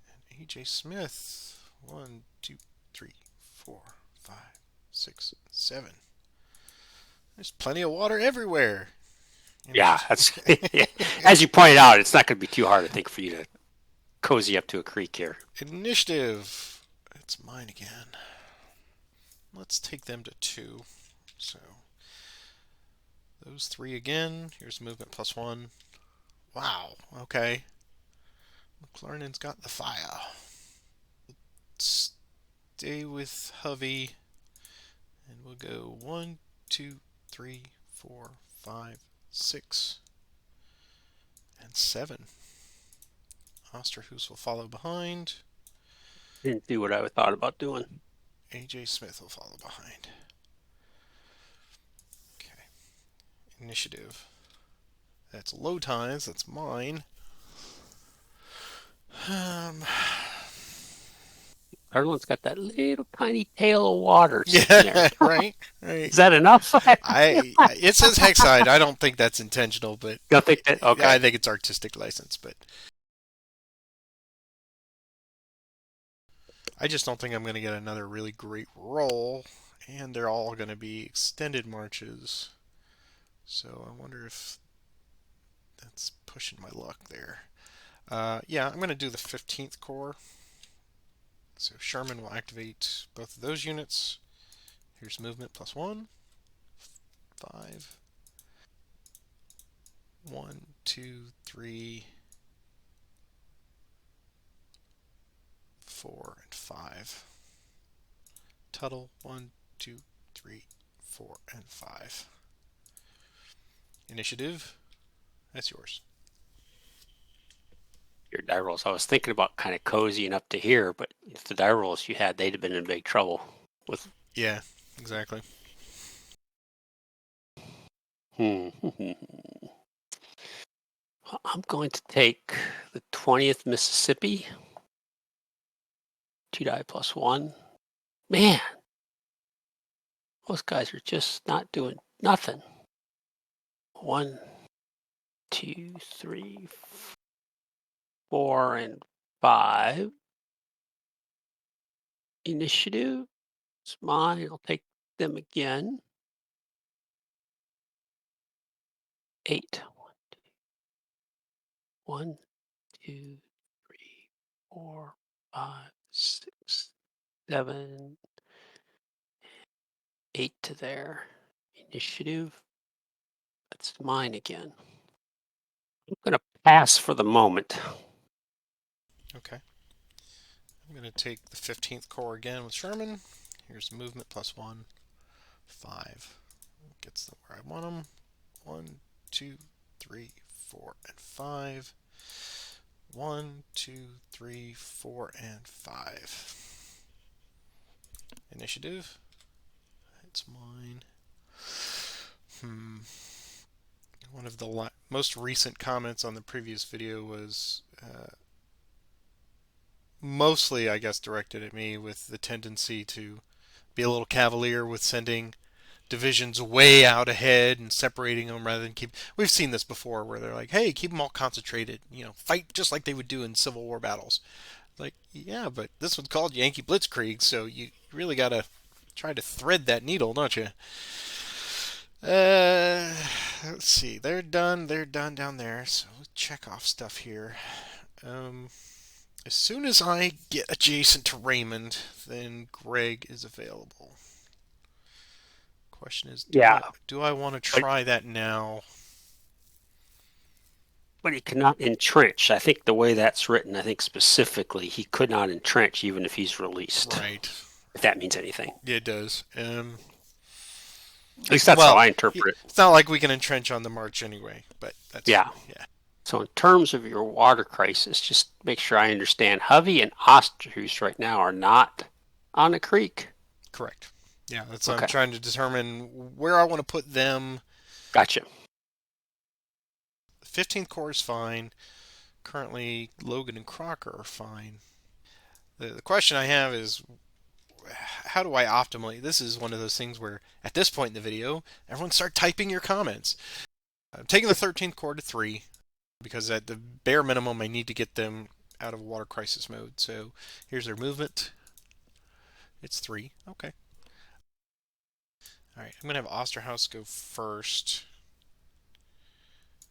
And AJ Smith. 1, 2, 3, 4, 5, 6, 7. There's plenty of water everywhere. Yeah, that's yeah. As you pointed out, it's not going to be too hard, I think, for you to cozy up to a creek here. Initiative. It's mine again. Let's take them to 2. So those 3 again. Here's movement +1. Wow. Okay. McClernand's got the fire. Stay with Hovey. And we'll go 1, 2, 3, 4, 5, 6, and 7. Osterhaus will follow behind. Didn't do what I thought about doing. AJ Smith will follow behind. Okay. Initiative. That's low ties. That's mine. Everyone's got that little tiny tail of water sitting Yeah, there. right. Is that enough? It says Hexide. I don't think that's intentional, but You think that? Okay. I think it's artistic license. But I just don't think I'm going to get another really great roll, and they're all going to be extended marches. So I wonder if that's pushing my luck there. Yeah, I'm going to do the 15th Corps. So Sherman will activate both of those units. Here's movement +1. 5. 1, 2, 3, 4, and 5. Tuttle 1, 2, 3, 4, and 5. Initiative. That's yours. Your die rolls. I was thinking about kind of cozying up to here, but if the die rolls you had, they'd have been in big trouble with. Yeah, exactly. I'm going to take the 20th Mississippi. 2 die +1. Man, those guys are just not doing nothing. 1, 2, 3, 4, and 5. Initiative. It's mine. I'll take them again. 8. 1, 2, 3, 4, 5, 6, 7, 8 to there. Initiative. That's mine again. I'm going to pass for the moment. Okay. I'm going to take the 15th Corps again with Sherman. Here's movement +1, 5. Gets them where I want them. 1, 2, 3, 4, and 5. 1, 2, 3, 4, and 5. Initiative. It's mine. One of the most recent comments on the previous video was mostly, I guess, directed at me with the tendency to be a little cavalier with sending divisions way out ahead and separating them rather than keep. We've seen this before where they're like, hey, keep them all concentrated, fight just like they would do in Civil War battles. Like, yeah, but this one's called Yankee Blitzkrieg, so you really got to try to thread that needle, don't you? Let's see. They're done down there, so let's check off stuff here. As soon as I get adjacent to Raymond, then Greg is available. Question is, do I want to try that now? But he cannot entrench. I think the way that's written, I think specifically he could not entrench even if he's released. Right. If that means anything. Yeah, it does. At least that's how I interpret it. It's not like we can entrench on the march anyway, but that's... Yeah. So in terms of your water crisis, just make sure I understand. Hovey and Osterhus right now are not on the creek. Correct. Yeah, that's what I'm trying to determine where I want to put them. Gotcha. The 15th Corps is fine. Currently, Logan and Crocker are fine. The question I have is, how do I optimally... This is one of those things where, at this point in the video, everyone start typing your comments. I'm taking the 13th Corps to 3, because at the bare minimum, I need to get them out of water crisis mode. So here's their movement. It's 3. Okay. All right, I'm going to have Osterhaus go first.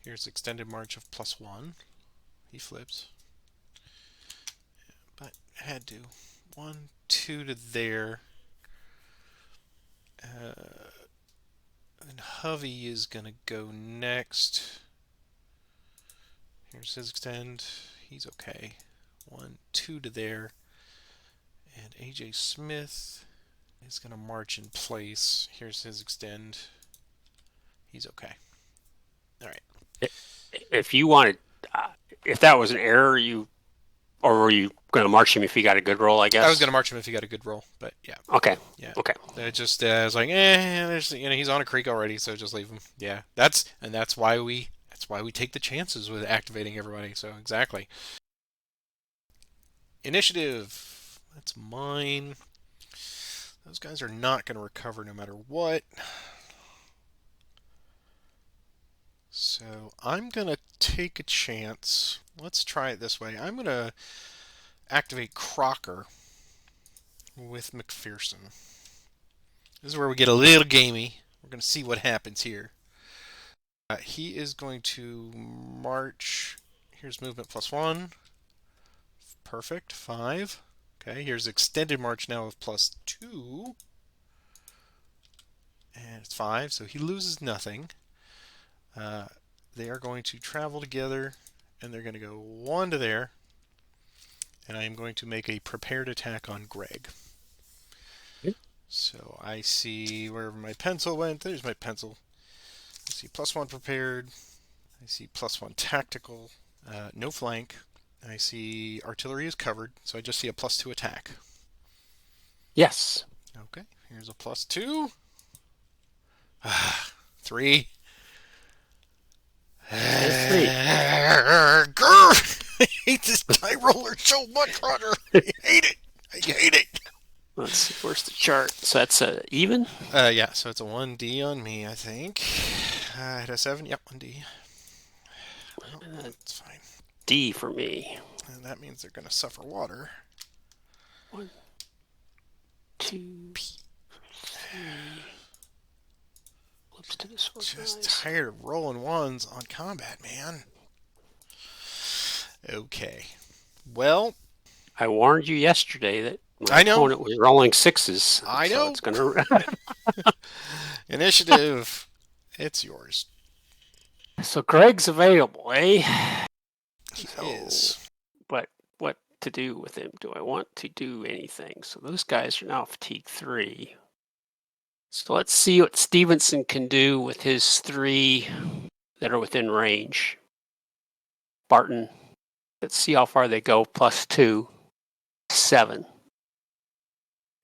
Here's extended march of +1. He flips. But I had to. 1, 2 to there. And Hovey is going to go next. Here's his extend. He's okay. 1, 2 to there. And AJ Smith is going to march in place. Here's his extend. He's okay. All right. If you wanted, if that was an error, or were you going to march him if he got a good roll, I guess? I was going to march him if he got a good roll, but yeah. Okay. Yeah. Okay. I just I was like, there's he's on a creek already, so just leave him. Yeah. That's why we take the chances with activating everybody. So exactly. Initiative. That's mine. Those guys are not going to recover no matter what. So I'm going to take a chance. Let's try it this way. I'm going to activate Crocker with McPherson. This is where we get a little gamey. We're going to see what happens here. He is going to march. Here's movement +1. Perfect. 5. Okay, here's extended march now of +2. And it's 5, so he loses nothing. They are going to travel together, and they're going to go 1 to there. And I am going to make a prepared attack on Greg. So I see wherever my pencil went. There's my pencil. I see +1 prepared. I see +1 tactical. No flank. I see artillery is covered, so I just see a +2 attack. Yes. Okay, here's a +2. 3. I hate this die roller so much, Roger. I hate it. I hate it. Let's see, where's the chart? So that's even? Yeah, so it's a 1D on me, I think. Hit a 7. Yep, 1D. Well, that's fine. D for me. And that means they're going to suffer water. 1, 2, 3. Flips to this one. Just tired of rolling 1s on combat, man. Okay. Well, I warned you yesterday that my I know. opponent was rolling sixes, I so know. it's going to. Initiative. It's yours. So Greg's available, eh? He So, is. but what to do with him? Do I want to do anything? So those guys are now fatigue 3. So let's see what Stevenson can do with his 3 that are within range. Barton, let's see how far they go. +2, 7.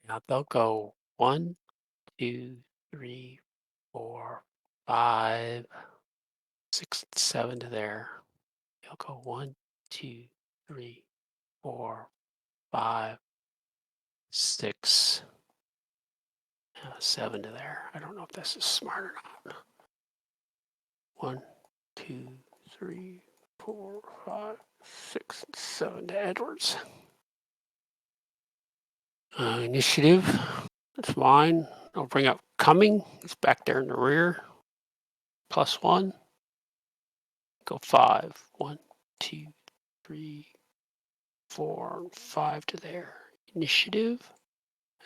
Now they'll go 1, 2, 3, 4, 5, 6, 7 to there. They'll go 1, 2, 3, 4, 5, 6, 7 to there. I don't know if this is smart or not. 1, 2, 3, 4, 5, 6, 7 to Edwards. Initiative. That's mine. I'll bring up Cumming. It's back there in the rear. +1. Go 5. 1, 2, 3, 4, 5 to there. Initiative.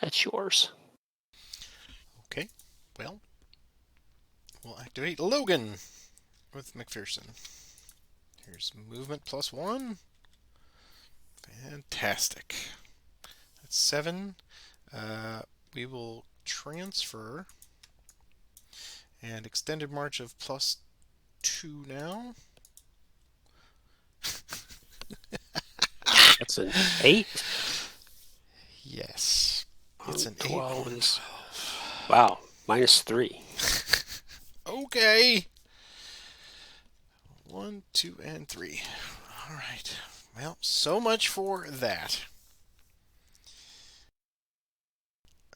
That's yours. Okay. Well, we'll activate Logan with McPherson. Here's movement +1. Fantastic. That's 7. We will transfer and extended march of +2 now. That's an 8. Yes. It's an 12 8 is. Wow. -3. Okay. 1, 2, and 3. All right. Well, so much for that.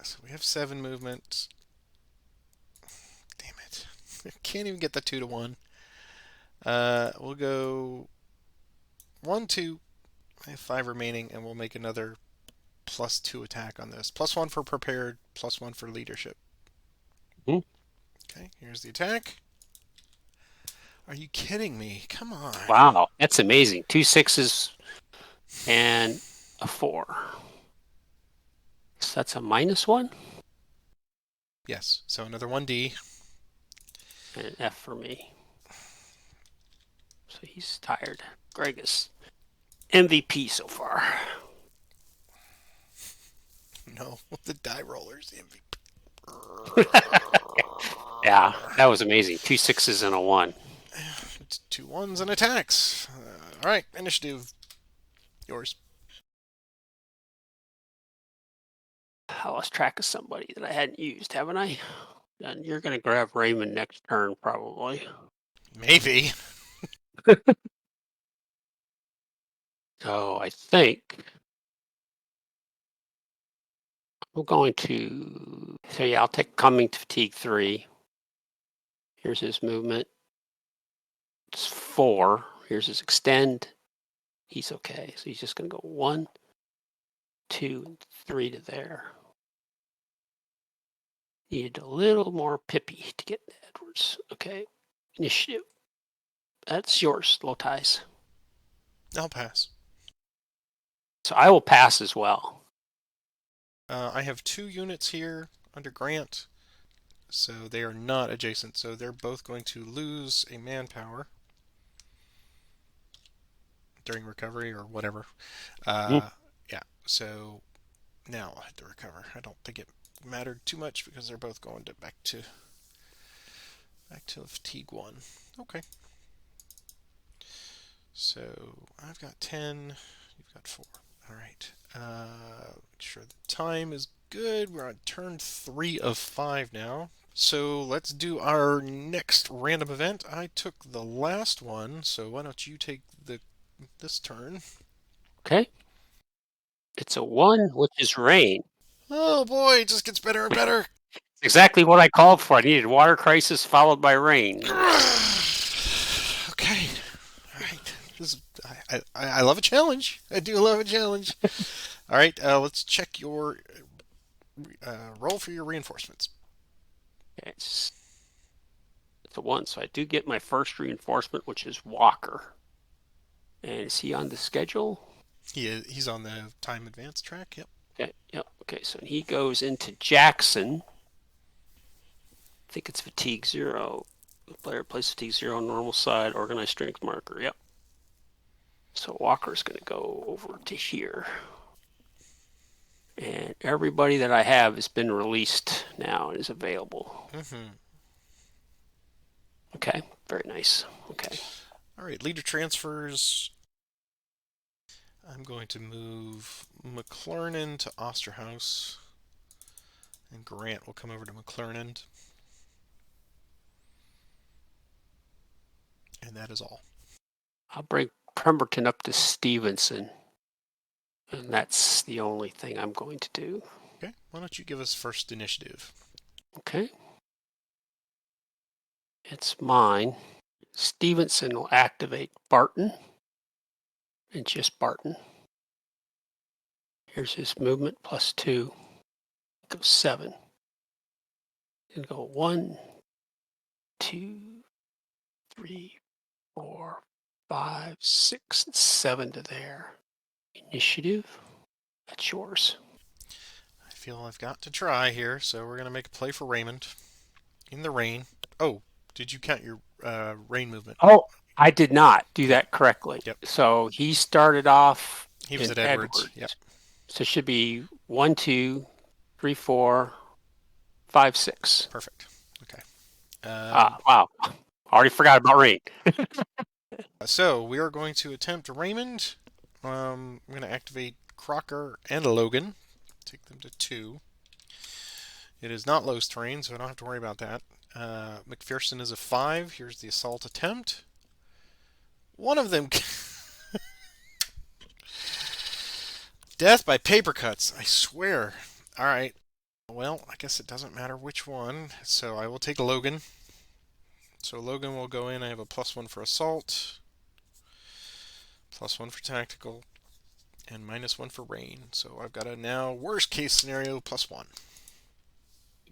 So we have 7 movements. Damn it. I can't even get the 2 to 1. We'll go 1, 2. I have 5 remaining, and we'll make another +2 attack on this. +1 for prepared, +1 for leadership. Hmm. Okay, here's the attack. Are you kidding me? Come on. Wow. That's amazing. 2 6s and a 4. So that's a -1 Yes, so another 1D. and an F for me. So he's tired. Greg is MVP so far. No, the die roller's the MVP. Yeah, that was amazing. 2 6s and a 1. 2 1s and attacks. All right, initiative. Yours. I lost track of somebody that I hadn't used, haven't I? And you're going to grab Raymond next turn, probably. Maybe. So I think I'm going to. So yeah, I'll take Cumming to fatigue 3. Here's his movement. It's 4. Here's his extend. He's okay. So he's just going to go 1, 2, 3 to there. Needed a little more pippy to get Edwards. Okay. Initiative. That's yours, low ties. I'll pass. So I will pass as well. I have 2 units here under Grant, so they are not adjacent. So they're both going to lose a manpower during recovery or whatever. Yeah, so now I'll have to recover. I don't think it mattered too much because they're both going to back to fatigue 1. Okay. So I've got 10, you've got 4. All right. Make sure the time is good. We're on turn 3 of 5 now. So let's do our next random event. I took the last one, so why don't you take this turn? Okay. It's a 1, which is rain. Oh boy, it just gets better and better. Exactly what I called for. I needed water crisis followed by rain. Okay. All right. I love a challenge. I do love a challenge. All right. Let's check your roll for your reinforcements. Okay, it's a 1, so I do get my first reinforcement, which is Walker. And is he on the schedule? He's on the time advance track. Yep. Okay, yep. Okay, so he goes into Jackson. I think it's fatigue 0. The player plays fatigue 0 on normal side, organized strength marker. Yep. So Walker's going to go over to here. And everybody that I have has been released now and is available. Okay, very nice. Okay. All right, leader transfers. I'm going to move McClernand to Osterhaus, and Grant will come over to McClernand. And that is all. I'll bring Pemberton up to Stevenson. And that's the only thing I'm going to do. Okay, why don't you give us first initiative? Okay. It's mine. Stevenson will activate Barton. And just Barton. Here's his movement +2. Go 7. And go 1, 2, 3, 4, 5, 6, 7 to there. Initiative. That's yours. I feel I've got to try here, so we're going to make a play for Raymond. In the rain. Oh, did you count your rain movement? Oh, I did not do that correctly. Yep. So he started off He was in at Edwards. Yep. So it should be 1, 2, 3, 4, 5, 6. Perfect. Okay. Wow. Already forgot about rain. So we are going to attempt Raymond. I'm going to activate Crocker and Logan. Take them to 2. It is not Lowe's terrain, so I don't have to worry about that. McPherson is a 5. Here's the assault attempt. One of them... Death by paper cuts, I swear. Alright. Well, I guess it doesn't matter which one. So I will take Logan. So Logan will go in. I have a +1 for assault, +1 for tactical, and -1 for rain. So I've got a now worst case scenario +1.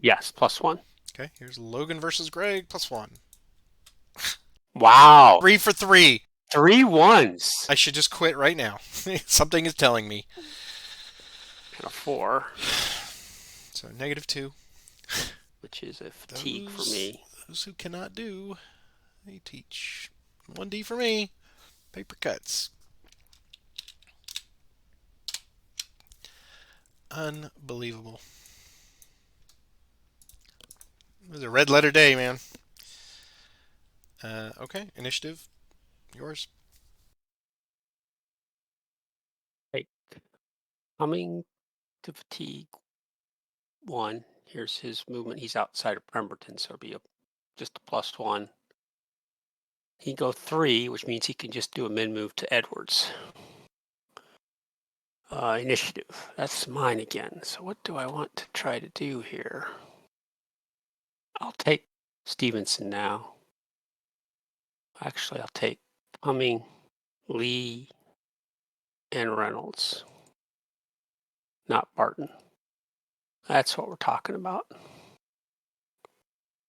Yes, +1. Okay, here's Logan versus Greg +1. Wow. 3 for 3. 3 ones. I should just quit right now. Something is telling me. And a 4. So -2. Which is a fatigue for me. Those who cannot do, they teach. 1D for me. Paper cuts. Unbelievable. It was a red letter day, man. Okay, initiative. Yours. Right. Coming to fatigue 1. Here's his movement. He's outside of Pemberton, so it'll be just a +1. He go 3, which means he can just do a mid-move to Edwards. Initiative. That's mine again. So what do I want to try to do here? I'll take Stevenson now. Actually, I'll take Cumming, Lee, and Reynolds. Not Barton. That's what we're talking about.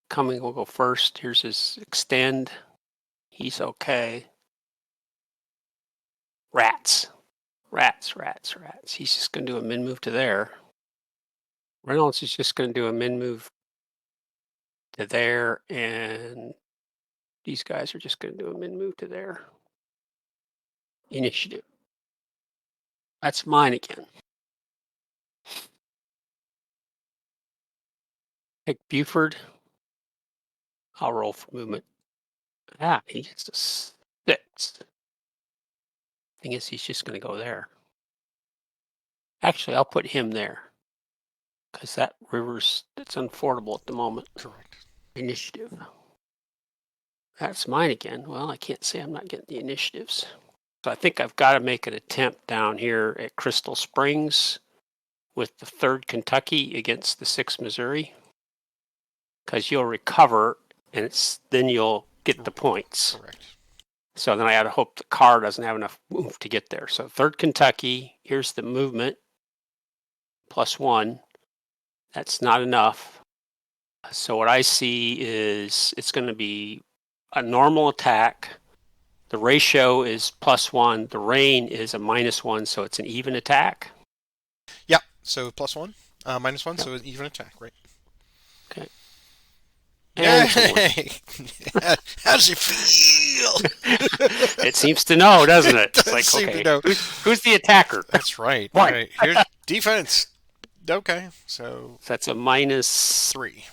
Cumming will go first. Here's his extend. He's okay. Rats. He's just going to do a mid-move to there. Reynolds is just going to do a mid-move to there, and these guys are just going to do a mid-move to there. Initiative. That's mine again. Take Buford. I'll roll for movement. He gets a 6. Thing is, he's just going to go there. Actually, I'll put him there. Because that river's, it's unfordable at the moment. Correct. Initiative. That's mine again. Well, I can't say I'm not getting the initiatives. So I think I've got to make an attempt down here at Crystal Springs with the 3rd Kentucky against the 6th Missouri. Because you'll recover, and then you'll get the points. Correct. So then I had to hope the car doesn't have enough move to get there. So 3rd Kentucky, here's the movement, +1. That's not enough. So what I see is it's going to be a normal attack. The ratio is +1. The rain is a -1, so it's an even attack. Yeah, so +1, -1, Yep. so an even attack, right? Okay. And it's a 1. Yay! How does it feel? It seems to know, doesn't it? It's Does like, seem to okay, know. who's the attacker? That's right. One. Right. Here's defense. Okay, so So that's a -3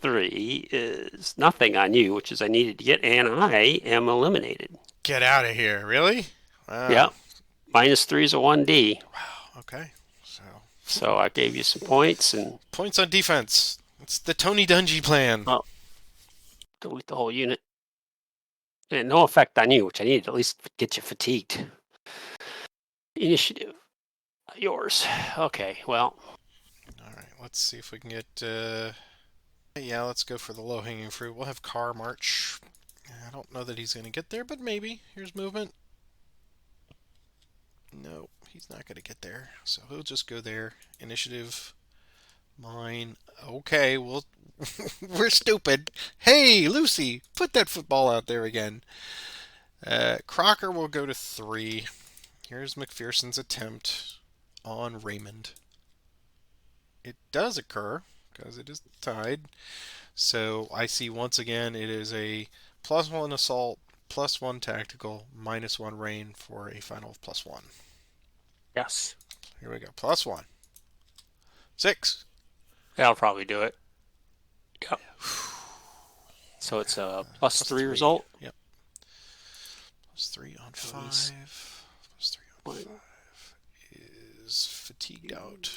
3. is nothing on you, which is I needed to get, and I am eliminated. Get out of here. Really? Wow. Yep. -3 is a 1D. Wow. Okay. So I gave you some points and Points on defense. It's the Tony Dungy plan. oh, delete the whole unit. And no effect on you, which I needed to at least get you fatigued. Initiative. Yours. Okay, well. All right. Let's see if we can get. Yeah, let's go for the low-hanging fruit. We'll have car march. I don't know that he's going to get there, but maybe. Here's movement. No, he's not going to get there. So he'll just go there. Initiative. Mine. Okay, well, we're stupid. Hey, Lucy, put that football out there again. Crocker will go to 3. Here's McPherson's attempt on Raymond. It does occur because it is tied. So I see once again it is a +1 assault, +1 tactical, -1 rain for a final of +1. Yes. Here we go. +1. 6. That'll probably do it. Yep. So it's a +3 result. Yep. +3 on 5. +3 on 5 is fatigued out.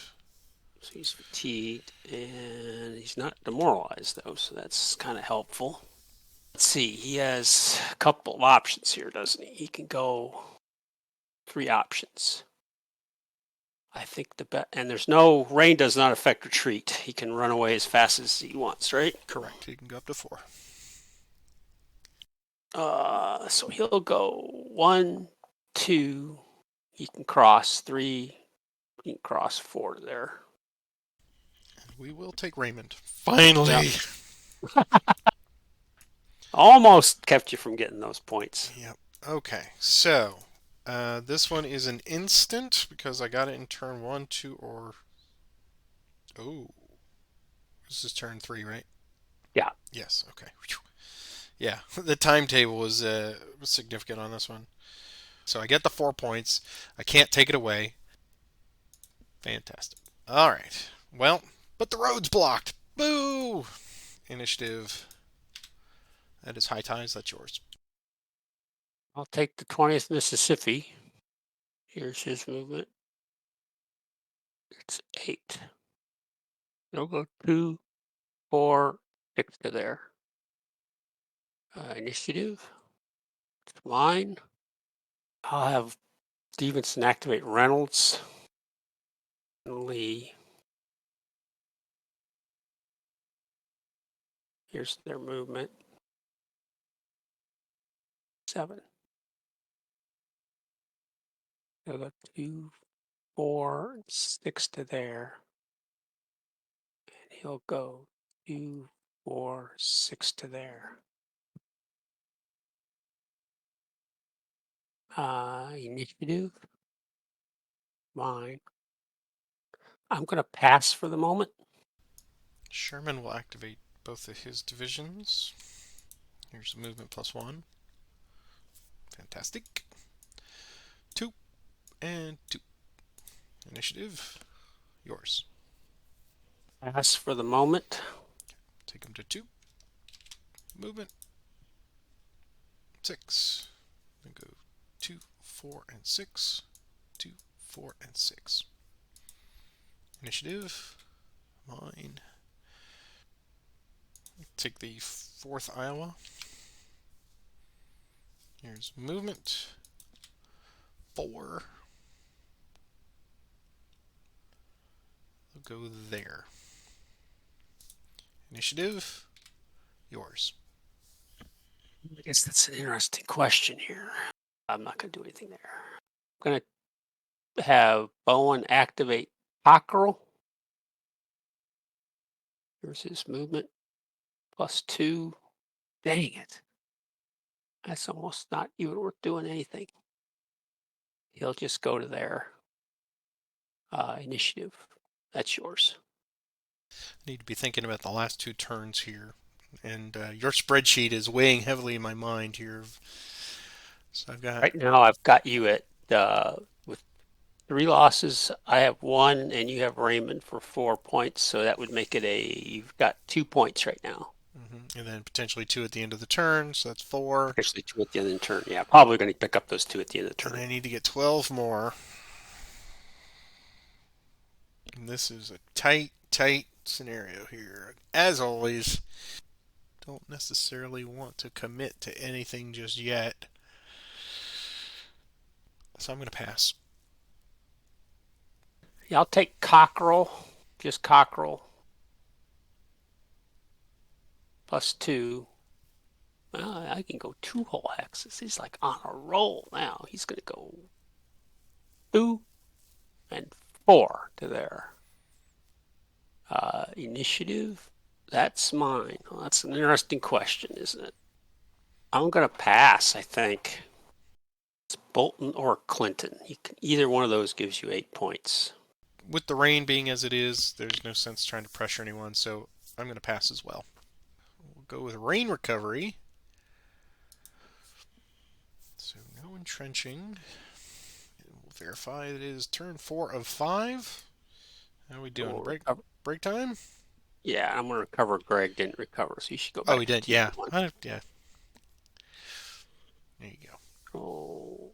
So he's fatigued, and he's not demoralized, though, so that's kind of helpful. Let's see, he has a couple of options here, doesn't he? He can go 3 options. I think and there's no, rain does not affect retreat. He can run away as fast as he wants, right? Correct. He can go up to 4. So he'll go 1, 2, he can cross 3, he can cross 4 there. We will take Raymond. Finally. Yep. Almost kept you from getting those points. Yep. Okay. So, this one is an instant because I got it in turn 1, 2, or... Oh. This is turn 3, right? Yeah. Yes. Okay. Yeah. The timetable was significant on this one. So I get the 4 points. I can't take it away. Fantastic. All right. Well, but the road's blocked. Boo! Initiative. That is High Ties. That's yours. I'll take the 20th Mississippi. Here's his movement. It's 8. He'll go 2, 4, 6 to there. Initiative. It's mine. I'll have Stevenson activate Reynolds. Lee. Here's their movement. 7. They'll go 2, 4, 6 to there. And he'll go 2, 4, 6 to there. Initiative. Mine. I'm going to pass for the moment. Sherman will activate both of his divisions. Here's a movement +1. Fantastic. 2 and 2. Initiative. Yours. Pass for the moment. Take him to 2. Movement. 6. Then go 2, 4, and 6. 2, 4, and 6. Initiative. Mine. Take the 4th Iowa. Here's movement. 4. We'll go there. Initiative. Yours. I guess that's an interesting question here. I'm not going to do anything there. I'm going to have Bowen activate Cockerel. Here's his movement. +2. Dang it. That's almost not even worth doing anything. He'll just go to their initiative. That's yours. Need to be thinking about the last 2 turns here. And your spreadsheet is weighing heavily in my mind here. So I've got... Right now, I've got you at with 3 losses. I have 1, and you have Raymond for 4 points. So that would make it you've got 2 points right now. And then potentially 2 at the end of the turn, so that's 4. Actually, 2 at the end of the turn. Yeah, probably going to pick up those 2 at the end of the turn. And I need to get 12 more. And this is a tight scenario here. As always, don't necessarily want to commit to anything just yet. So I'm going to pass. Yeah, I'll take Cockerel. Just Cockerel. +2. Well, I can go 2 whole hexes. He's like on a roll now. He's going to go 2 and 4 to their initiative. That's mine. Well, that's an interesting question, isn't it? I'm going to pass, I think. It's Bolton or Clinton. Either one of those gives you 8 points. With the rain being as it is, there's no sense trying to pressure anyone, so I'm going to pass as well. We'll go with rain recovery. So no entrenching. And we'll verify that it is turn 4 of 5. How are we doing? Break time? Yeah, I'm going to recover. Greg didn't recover, so you should go back. Oh, he did. Yeah. Yeah. There you go. Oh,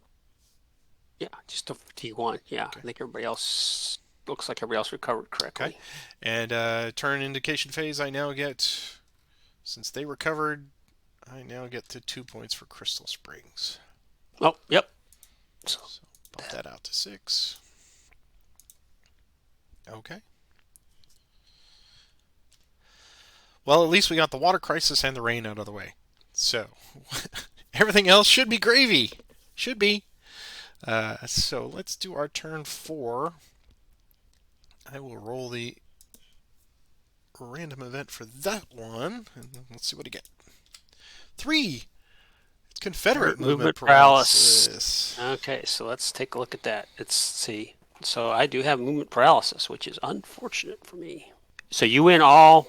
yeah, just a T1. Yeah, okay. I think everybody else looks like everybody else recovered correctly. Okay. And turn indication phase, I now get, since they recovered, I now get to 2 points for Crystal Springs. Oh, yep. So bump that out to 6. Okay. Well, at least we got the water crisis and the rain out of the way. So everything else should be gravy. Should be. So let's do our turn 4. I will roll the random event for that one. And let's see what I get. 3. Confederate movement paralysis. Okay, so let's take a look at that. Let's see. So I do have movement paralysis, which is unfortunate for me. So you win all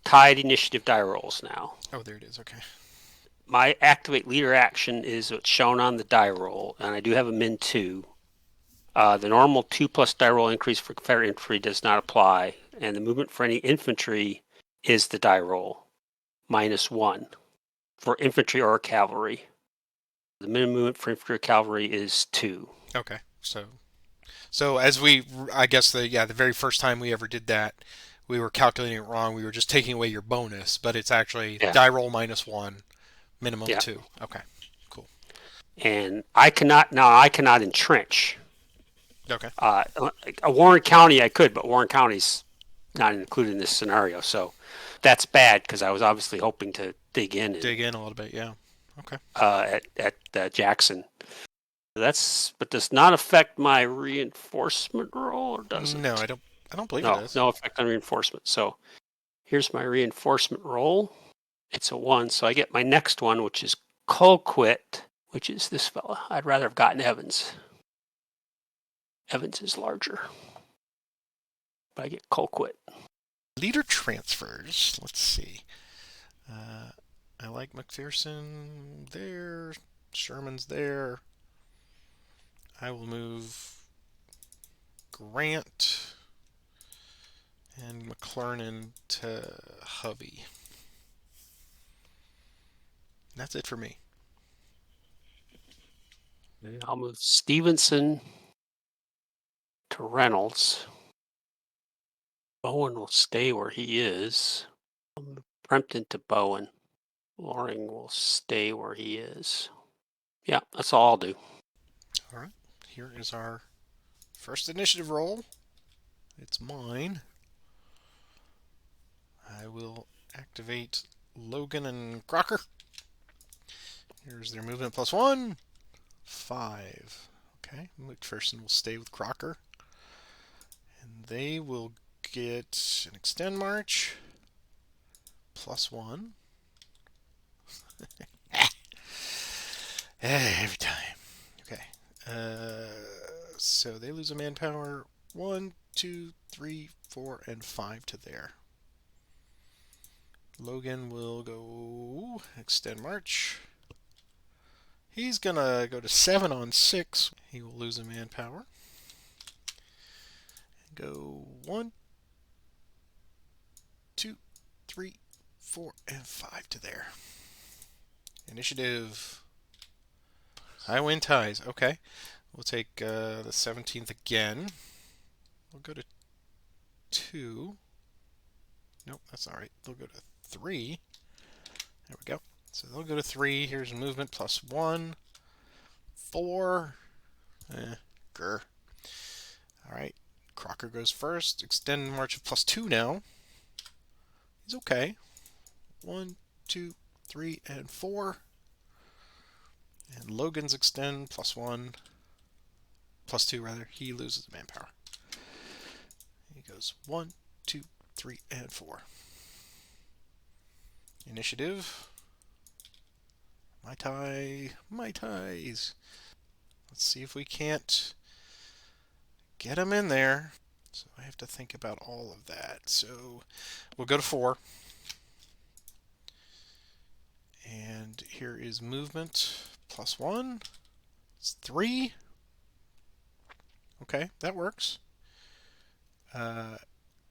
tied initiative die rolls now. Oh, there it is. Okay. My activate leader action is what's shown on the die roll, and I do have a min 2. The normal 2+ die roll increase for Confederate infantry does not apply, and the movement for any infantry is the die roll, -1 for infantry or cavalry. The minimum movement for infantry or cavalry is 2. Okay, so as I guess the very first time we ever did that, we were calculating it wrong. We were just taking away your bonus, but it's actually die roll -1, minimum 2. Okay, cool. And I cannot entrench. Okay. Warren County I could, but Warren County's not included in this scenario, so that's bad because I was obviously hoping to dig in a little bit. Yeah. Okay. At Jackson. But does not affect my reinforcement roll, or does it? No, I don't believe it does. No effect on reinforcement. So here's my reinforcement roll. It's a 1, so I get my next one, which is Colquitt, which is this fella. I'd rather have gotten Evans. Evans is larger. But I get Colquitt. Leader transfers. Let's see. I like McPherson there. Sherman's there. I will move Grant and McClernand to Hovey. That's it for me. I'll move Stevenson to Reynolds. Bowen will stay where he is. I'll move Prempton to Bowen. Loring will stay where he is. Yeah, that's all I'll do. All right. Here is our first initiative roll. It's mine. I will activate Logan and Crocker. Here's their movement +1. 5. Okay, McPherson will stay with Crocker. And they will get an extend march +1. Every time. Okay. So they lose a manpower. 1, 2, 3, 4, and 5 to there. Logan will go extend march. He's gonna go to 7 on 6. He will lose a manpower. Go 1, 2, 3, 4, and 5 to there. Initiative. I win ties. Okay. We'll take the 17th again. We'll go to 2. Nope, that's not right. They'll go to 3. There we go. So they'll go to 3. Here's movement plus 1. 4. Grr. Alright. Crocker goes first. Extend march of plus 2 now. He's okay. 1, 2, 3, and 4. And Logan's extend plus 1. Plus 2, rather. He loses manpower. He goes 1, 2, 3, and 4. Initiative. My ties. Let's see if we can't get them in there. So I have to think about all of that. So we'll go to 4. And here is movement plus 1. It's 3. Okay, that works.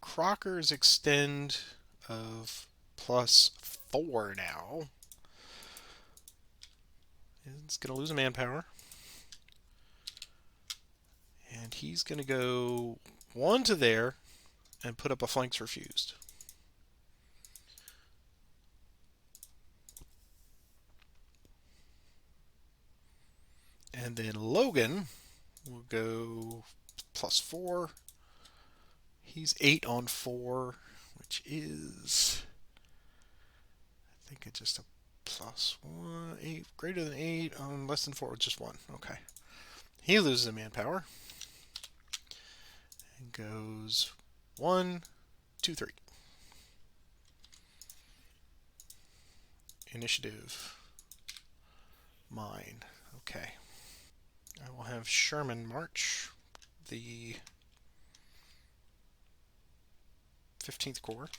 Crocker's extend of plus 4 now. It's going to lose a manpower. And he's going to go 1 to there and put up a flanks refused. And then Logan will go plus 4. He's 8 on 4, which is, I think it's just a plus 1. 8 greater than 8 on less than 4, just 1. Okay. He loses a manpower. And goes 1, 2, 3. Initiative. Mine. Okay. I will have Sherman march the 15th Corps.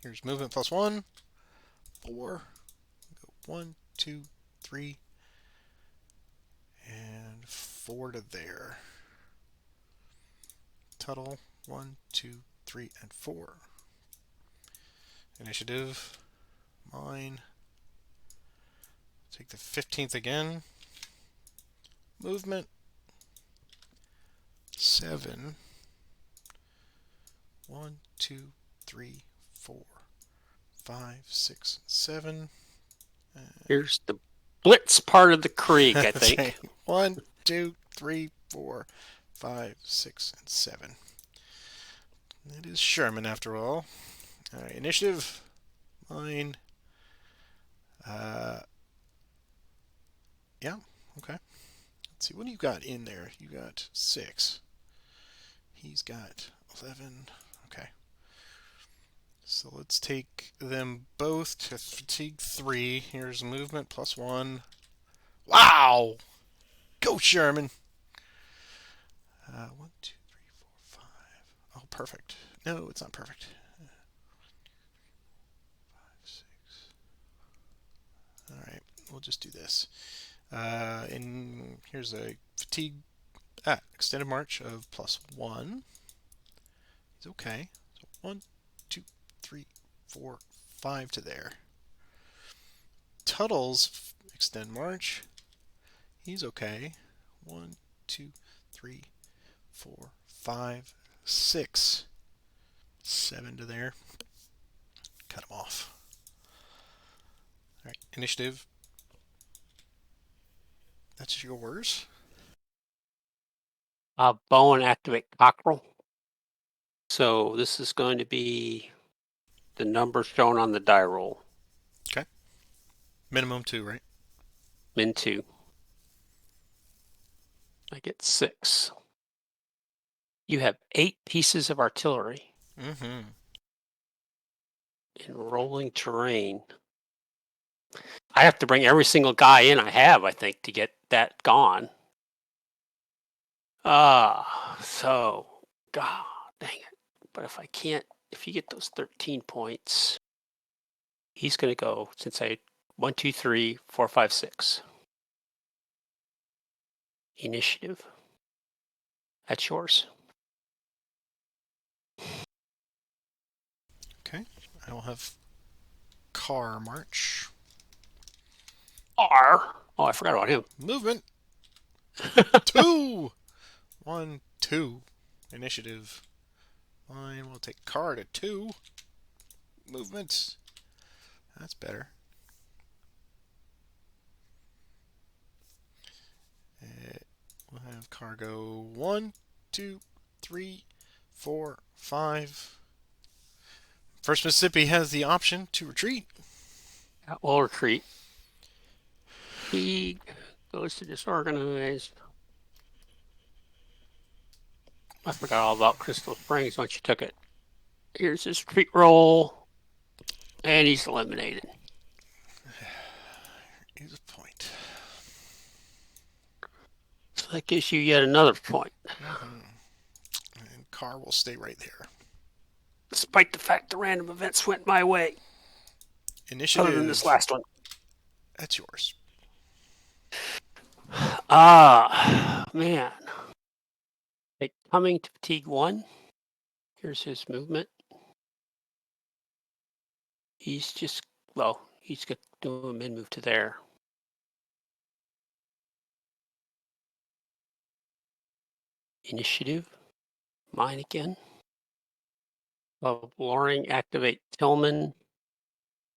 Here's movement plus 1. 4. Go 1, 2, 3. And 4 to there. Tuttle. 1, 2, 3, and 4. Initiative. Mine. Take the 15th again. Movement. 7. 1, 2, 3, 4, 5, 6, 7. Here's the blitz part of the Krieg, I think. 1, 2, 3, 4, 5, 6, and 7. That is Sherman after all. Alright, initiative. Mine. Yeah, okay. Let's see, what do you got in there? You got 6. He's got 11. Okay. So let's take them both to fatigue 3. Here's movement plus 1. Wow! Go, Sherman! 1, 2, 3, 4, 5. Oh, perfect. No, it's not perfect. 5, 6. Alright, we'll just do this. And here's a fatigue. Extended march of plus 1. He's okay. So 1, 2, 3, 4, 5 to there. Tuttle's extend march. He's okay. 1, 2, 3, 4, 5, 6. 7 to there. Cut him off. Alright, initiative. That's yours. Bow and activate cockerel. So this is going to be the number shown on the die roll. Okay. Minimum 2, right? Min 2. I get 6. You have 8 pieces of artillery Mm-hmm. in rolling terrain. I have to bring every single guy in I have, I think, to get that gone. So, God dang it. But if I can't, if you get those 13 points, he's going to go, since I 1, 2, 3, 4, 5, 6. Initiative. That's yours. Okay. I will have car march. R. Oh, I forgot about him. Movement. 2. 1, 2. Initiative. Mine will take car to 2. Movement. That's better. We'll have car go 1, 2, 3, 4, 5. First Mississippi has the option to retreat. We'll retreat. He goes to disorganized. I forgot all about Crystal Springs once you took it. Here's his retreat roll, and he's eliminated. Here's a point. So that gives you yet another point. And car will stay right there. Despite the fact the random events went my way. Initiative. Other than this last one. That's yours. Man. Coming to fatigue 1. Here's his movement. He's just, well, he's going to do a mid move to there. Initiative. Mine again. Loring, activate Tillman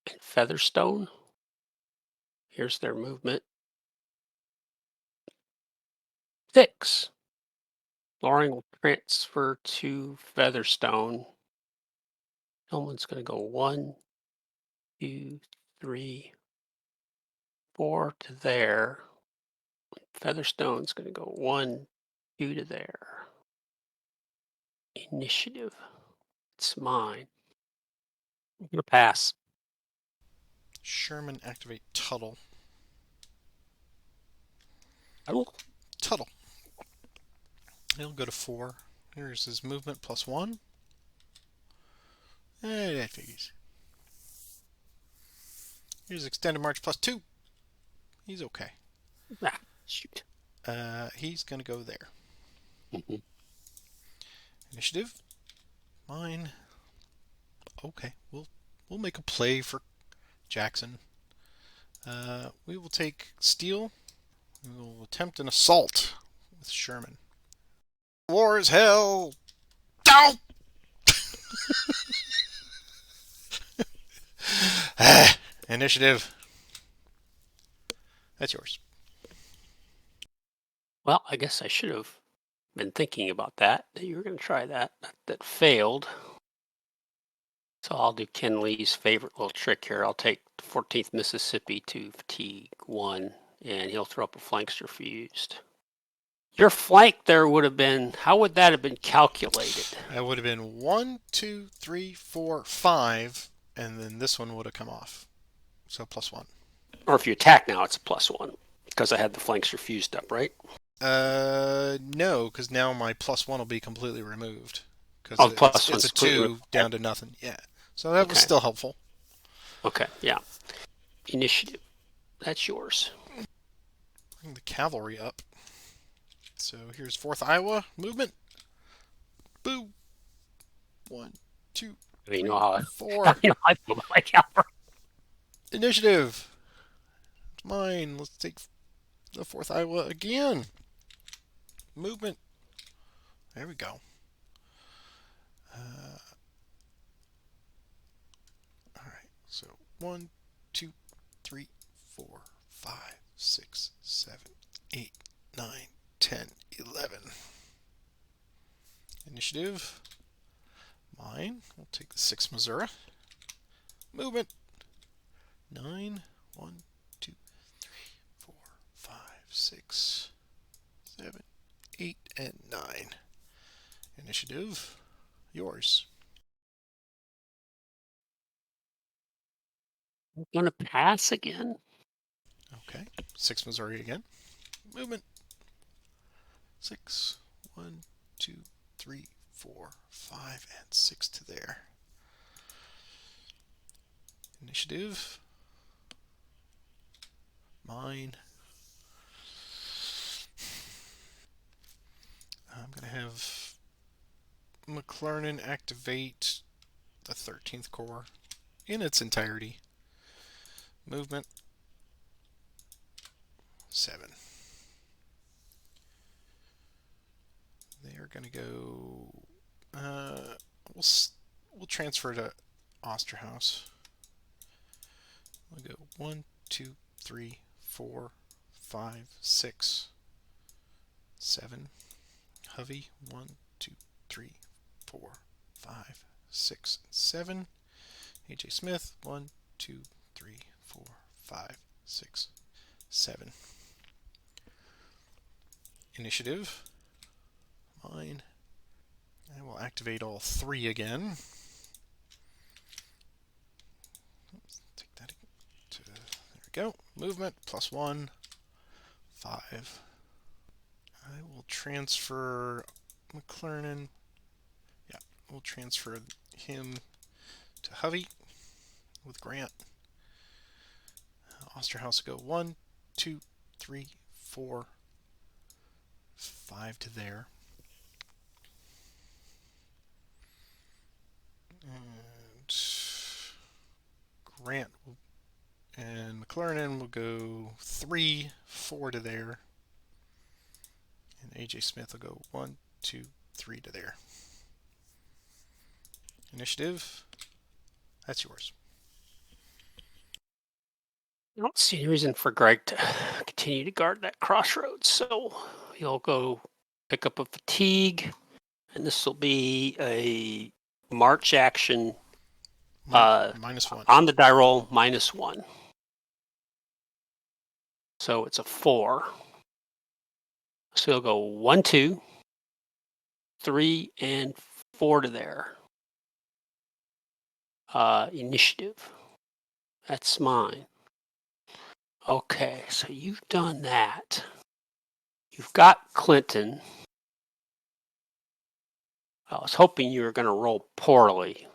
and Featherstone. Here's their movement. 6. Loring will transfer to Featherstone. Tillman's going to go 1, 2, 3, 4 to there. Featherstone's going to go 1, 2 to there. Initiative. It's mine. I'm going to pass. Sherman activate Tuttle. Tuttle. He'll go to 4. Here's his movement plus 1. That figures. Here's extended march plus 2. He's okay. Shoot. He's going to go there. Mm-hmm. Initiative. Mine. Okay, we'll make a play for Jackson. We will take steel. We will attempt an assault with Sherman. War is hell. Ow! Initiative. That's yours. Well, I guess I should have been thinking about that you were going to try that. That failed. So I'll do Ken Lee's favorite little trick here. I'll take 14th Mississippi to fatigue 1, and he'll throw up a flankster fused. Your flank there would have been, how would that have been calculated? That would have been 1, 2, 3, 4, 5, and then this one would have come off. So plus 1. Or if you attack now, it's a plus 1, because I had the flankster fused up, right? No, because now my plus 1 will be completely removed. Oh, it's a 2 down to nothing. Yeah. So that was still helpful. Okay, yeah. Initiative. That's yours. Bring the cavalry up. So here's 4th Iowa movement. Boo. 1, 2, 3, 4. You know how I feel about my cavalry. Initiative. It's mine. Let's take the 4th Iowa again. Movement. There we go. All right. So 1, 2, 3, 4, 5, 6, 7, 8, 9, 10, 11. Initiative. Mine. We'll take the 6th Missouri. Movement. 9, 1, 2, 3, 4, 5, 6, 7, 8, and 9. Initiative. Yours. I'm going to pass again. Okay. 6 Missouri again. Movement. 6. 1, 2, 3, 4, 5, and 6 to there. Initiative. Mine. I'm going to have McClernand activate the 13th Corps in its entirety. Movement. 7. They are going to go. We'll transfer to Osterhaus. We'll go 1, 2, 3, 4, 5, 6, 7. Hovey 1, 2, 3, 4, 5, 6, 7. AJ Smith 1, 2, 3, 4, 5, 6, 7. Initiative. Mine. I will activate all 3 again. Take that to, there we go. Movement +1, 5. I will transfer McClernand. Yeah, we'll transfer him to Hovey with Grant. Osterhaus will go 1, 2, 3, 4, 5 to there. And Grant and McClernand will go 3, 4 to there. And AJ Smith will go 1, 2, 3 to there. Initiative. That's yours. I don't see any reason for Greg to continue to guard that crossroads, so he'll go pick up a fatigue, and this will be a march action -1. on the die roll -1. So it's a 4. So he'll go 1, 2, 3, and 4 to there. Initiative. That's mine. Okay, so you've done that. You've got Clinton. I was hoping you were going to roll poorly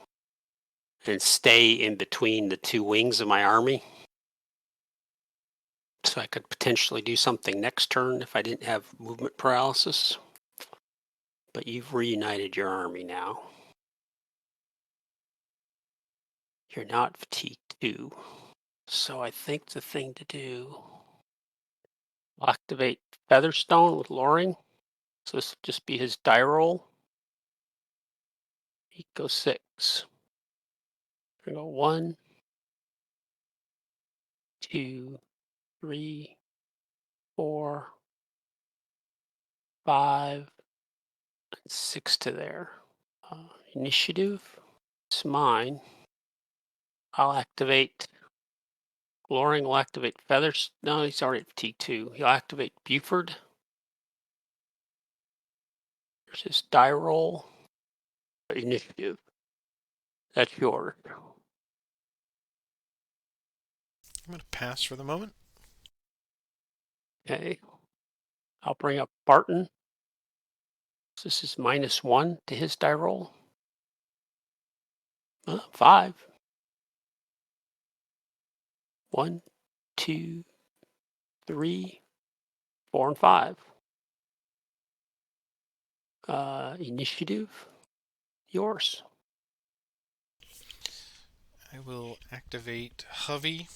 and stay in between the 2 wings of my army, so I could potentially do something next turn if I didn't have movement paralysis. But you've reunited your army now. You're not fatigued 2. So I think the thing to do, I'll activate Featherstone with Loring. So this will just be his die roll. He goes 6. We go 1, 2, 3, 4, 5, and 6 to there. Initiative. It's mine. I'll activate. Loring will activate Feathers. No, he's already at T2. He'll activate Buford. There's his die roll. Initiative. That's yours. I'm going to pass for the moment. Okay. I'll bring up Barton. So this is -1 to his die roll. 5. 1, 2, 3, 4, and 5. Initiative. Yours. I will activate Hovey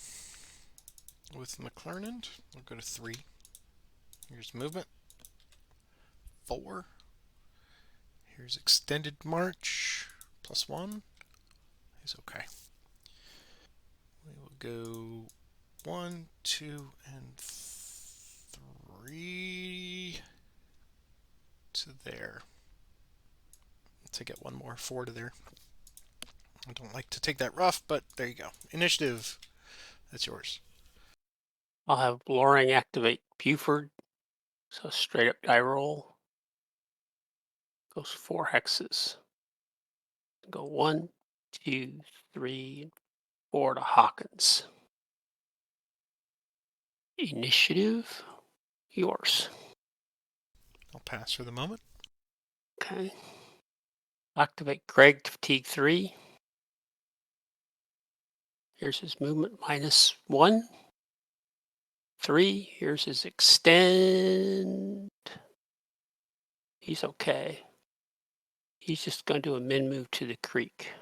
with McClernand. We'll go to 3. Here's movement. 4. Here's extended march. +1 is okay. We will go 1, 2, and 3 to there. To get one more 4 to there. I don't like to take that rough, but there you go. Initiative. That's yours. I'll have Loring activate Buford. So straight up die roll. Goes 4 hexes. Go 1, 2, 3, 4 to Hawkins. Initiative, yours. I'll pass for the moment. Okay. Activate Greg to fatigue 3. Here's his movement -1. 3. Here's his extend. He's okay. He's just going to do a min move to the creek,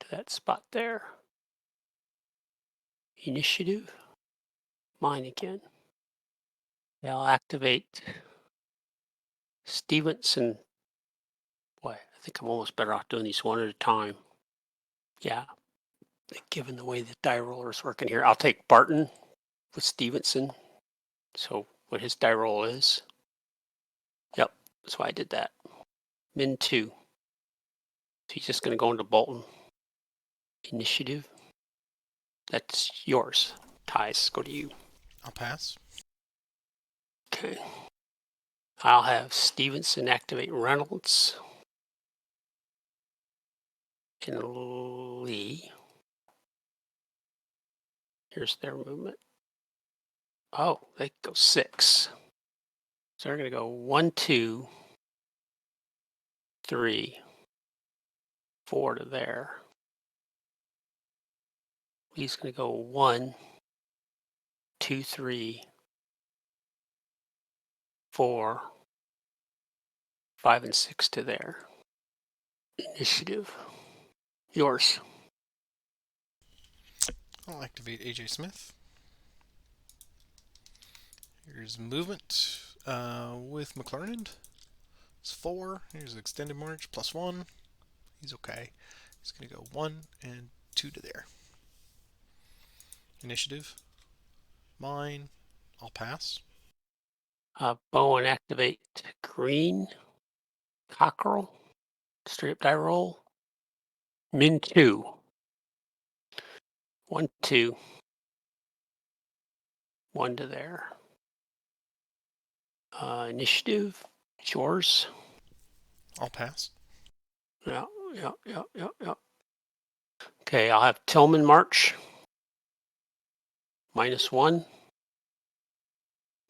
to that spot there. Initiative, mine again. I'll activate Stevenson. Boy, I think I'm almost better off doing these one at a time. Yeah, given the way the die roller is working here. I'll take Barton with Stevenson. So what his die roll is. Yep, that's why I did that. Min 2. So he's just going to go into Bolton. Initiative. That's yours. Ties, go to you. I'll pass. Okay. I'll have Stevenson activate Reynolds. And Lee. Here's their movement. Oh, they go 6. So they're going to go 1, 2, 3, 4 to there. He's going to go 1, 2, 3, 4, 5, and 6 to there. Initiative. Yours. I'll activate AJ Smith. Here's movement with McClernand. It's 4. Here's extended march +1. He's okay. He's going to go 1 and 2 to there. Initiative. Mine. I'll pass. Bowen activate Green. Cockerel. Straight up die roll. Min 2. 1, 2. 1 to there. Initiative. It's yours. I'll pass. Yeah. Okay, I'll have Tillman march. -1.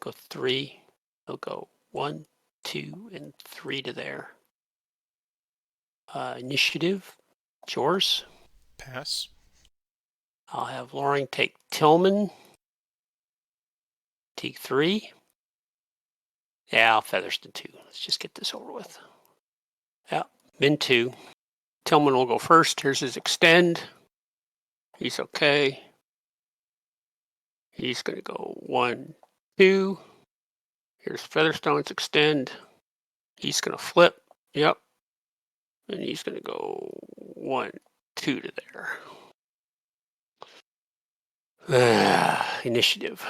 Go 3. He'll go 1, 2, and 3 to there. Initiative. It's yours. Pass. I'll have Loring take Tillman. Take 3. Yeah, I'll Featherston 2. Let's just get this over with. Yeah, min 2. Tillman will go first. Here's his extend. He's okay. He's going to go 1, 2. Here's Featherstone's extend. He's going to flip. Yep. And he's going to go 1, 2 to there. Initiative.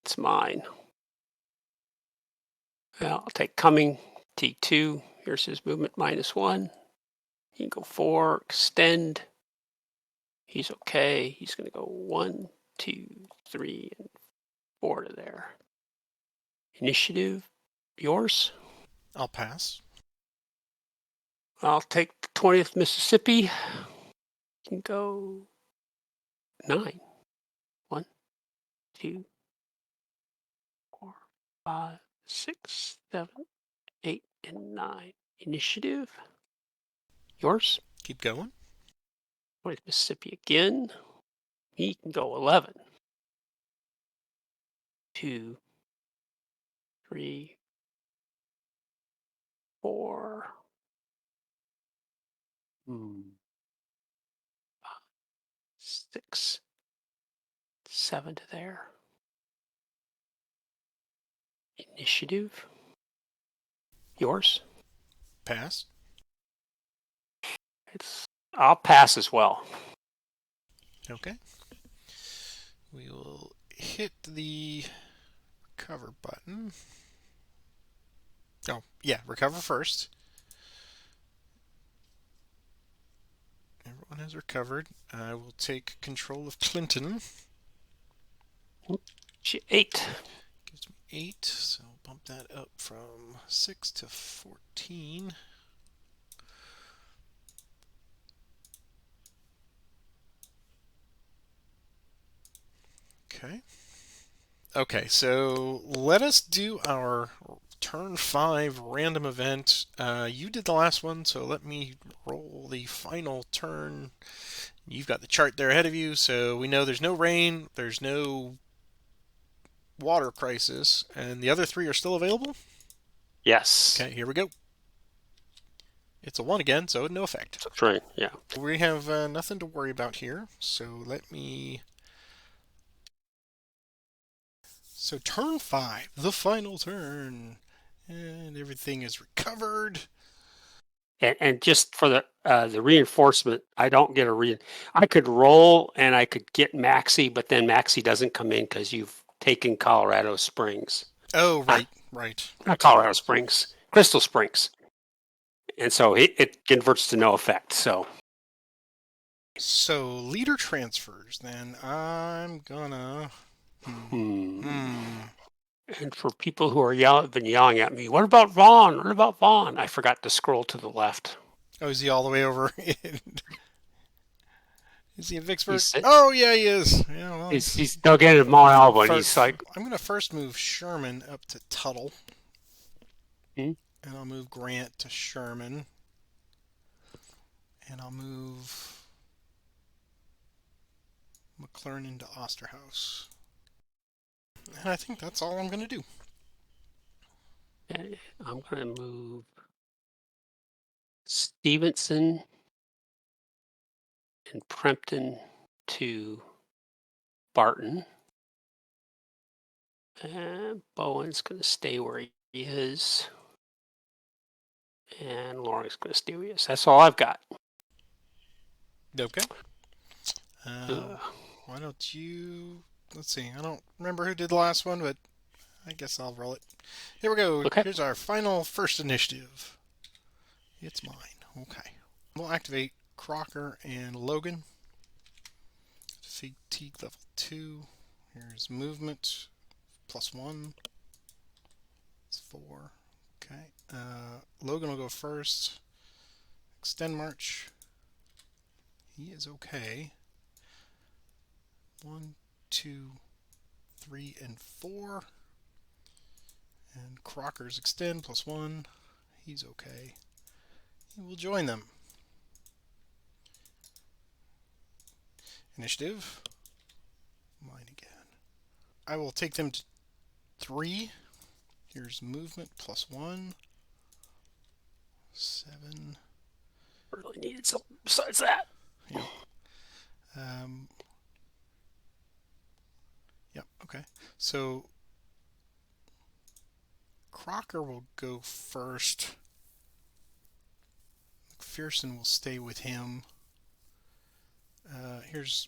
It's mine. Well, I'll take Cumming, T2. Here's his movement -1. He can go 4, extend. He's okay. He's going to go 1, 2, 3, and 4 to there. Initiative, yours. I'll pass. I'll take 20th Mississippi. You can go 9. 1, 2, 4, 5, 6, 7, 8, and 9. Initiative, yours. Keep going. 20th Mississippi again. He can go 11. 2, 3, 4. 6, 7 to there. Initiative, yours. Pass. I'll pass as well. Okay. We will hit the recover button. Oh, yeah, recover first. Everyone has recovered. I will take control of Clinton. 8. Gives me 8, so bump that up from 6 to 14. Okay. Okay, so let us do our turn 5 random event. You did the last one, so let me roll the final turn. You've got the chart there ahead of you, so we know there's no rain, there's no water crisis, and the other 3 are still available? Yes. Okay, here we go. It's a 1 again, so no effect. That's right. Yeah. We have nothing to worry about here, so let me... So turn 5, the final turn, and everything is recovered. And just for the reinforcement, I don't get I could roll and I could get Maxi, but then Maxi doesn't come in because you've taken Colorado Springs. Oh, right, right. Not Colorado Springs, Crystal Springs. And so it converts to no effect. So Leader transfers, then I'm gonna... And for people who are been yelling at me, what about Vaughn? What about Vaughn? I forgot to scroll to the left. Oh, is he all the way over? Is he in Vicksburg? He's Oh, yeah, he is. Yeah, well, he's dug in at Mount Alba, and he's like, I'm gonna first move Sherman up to Tuttle, hmm? and I'll move Grant to Sherman, and I'll move McClernand to Osterhaus. And I think that's all I'm gonna do. I'm going to move Stevenson and Pemberton to Barton. And Bowen's going to stay where he is. And Lawrence going to stay where he is. That's all I've got. Okay. Why don't you... Let's see. I don't remember who did the last one, but I guess I'll roll it. Here we go. Okay. Here's our final first initiative. It's mine. Okay. We'll activate Crocker and Logan. Fatigue level 2. Here's movement. +1. It's 4. Okay. Logan will go first. Extend march. He is okay. 1, 2, 3, and 4. And Crocker's extend +1. He's okay. He will join them. Initiative. Mine again. I will take them to 3. Here's movement +1. 7. Really needed something besides that. Yeah. Yep, okay. So Crocker will go first. McPherson will stay with him. Here's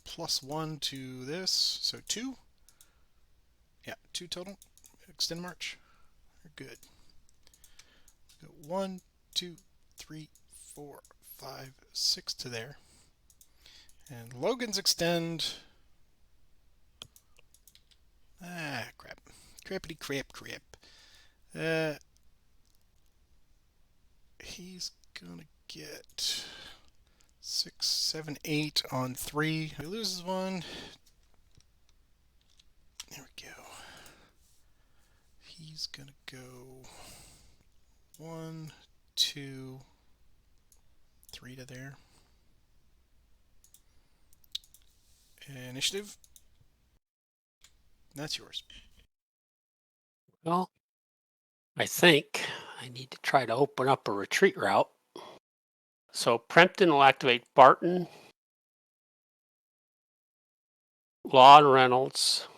+1 to this, so 2. Yeah, 2 total. Extend march. You're good. Go 1, 2, 3, 4, 5, 6 to there. And Logan's extend. Ah, crap. Crappity crap crap. He's gonna get 6, 7, 8 on 3. He loses 1. There we go. He's gonna go 1, 2, 3 to there. Initiative. That's yours. Well, I think I need to try to open up a retreat route. So Pemberton will activate Barton, Law and Reynolds,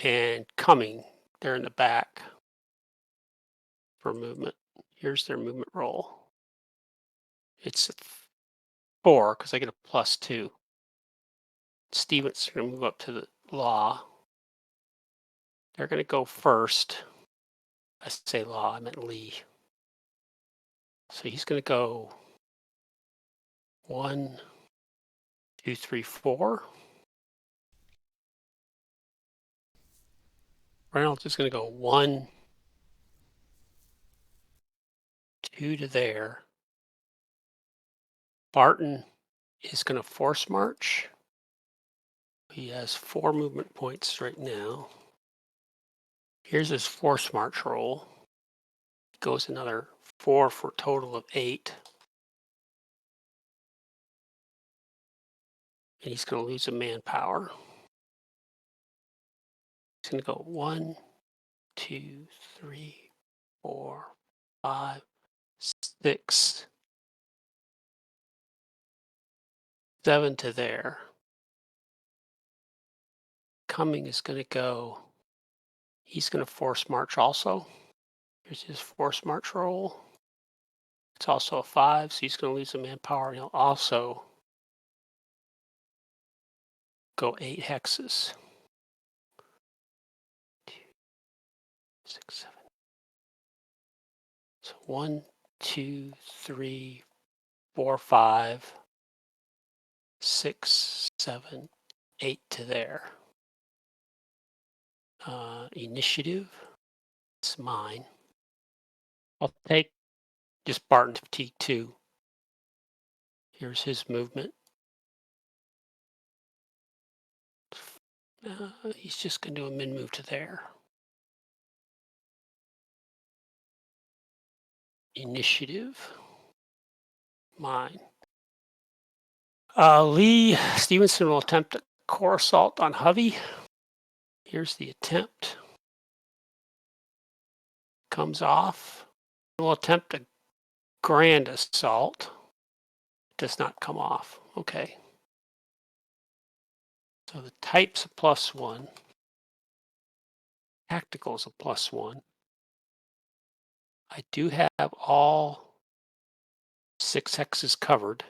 and Cumming. They're in the back for movement. Here's their movement roll. It's 4 because I get a +2. Stevens going to move up to the Law. They're going to go first. I say Law, I meant Lee. So he's going to go 1, 2, 3, 4. Reynolds is going to go 1, 2 to there. Barton is going to force march. He has 4 movement points right now. Here's his force march roll. Goes another 4 for a total of 8. And he's going to lose a manpower. He's going to go 1, 2, 3, 4, 5, 6, 7 to there. Cumming is going to go, he's going to force march also. Here's his force march roll. It's also a 5, so he's going to lose some manpower. And he'll also go 8 hexes. 2, 6, 7. So 1, 2, 3, 4, 5, 6, 7, 8 to there. Initiative, it's mine. I'll take just Barton's fatigue 2. Here's his movement. He's just going to do a min move to there. Initiative, mine. Lee Stevenson will attempt a core assault on Hovey. Here's the attempt. Comes off. We'll attempt a grand assault. Does not come off. Okay. So the type's a +1. Tactical's a +1. I do have all 6 hexes covered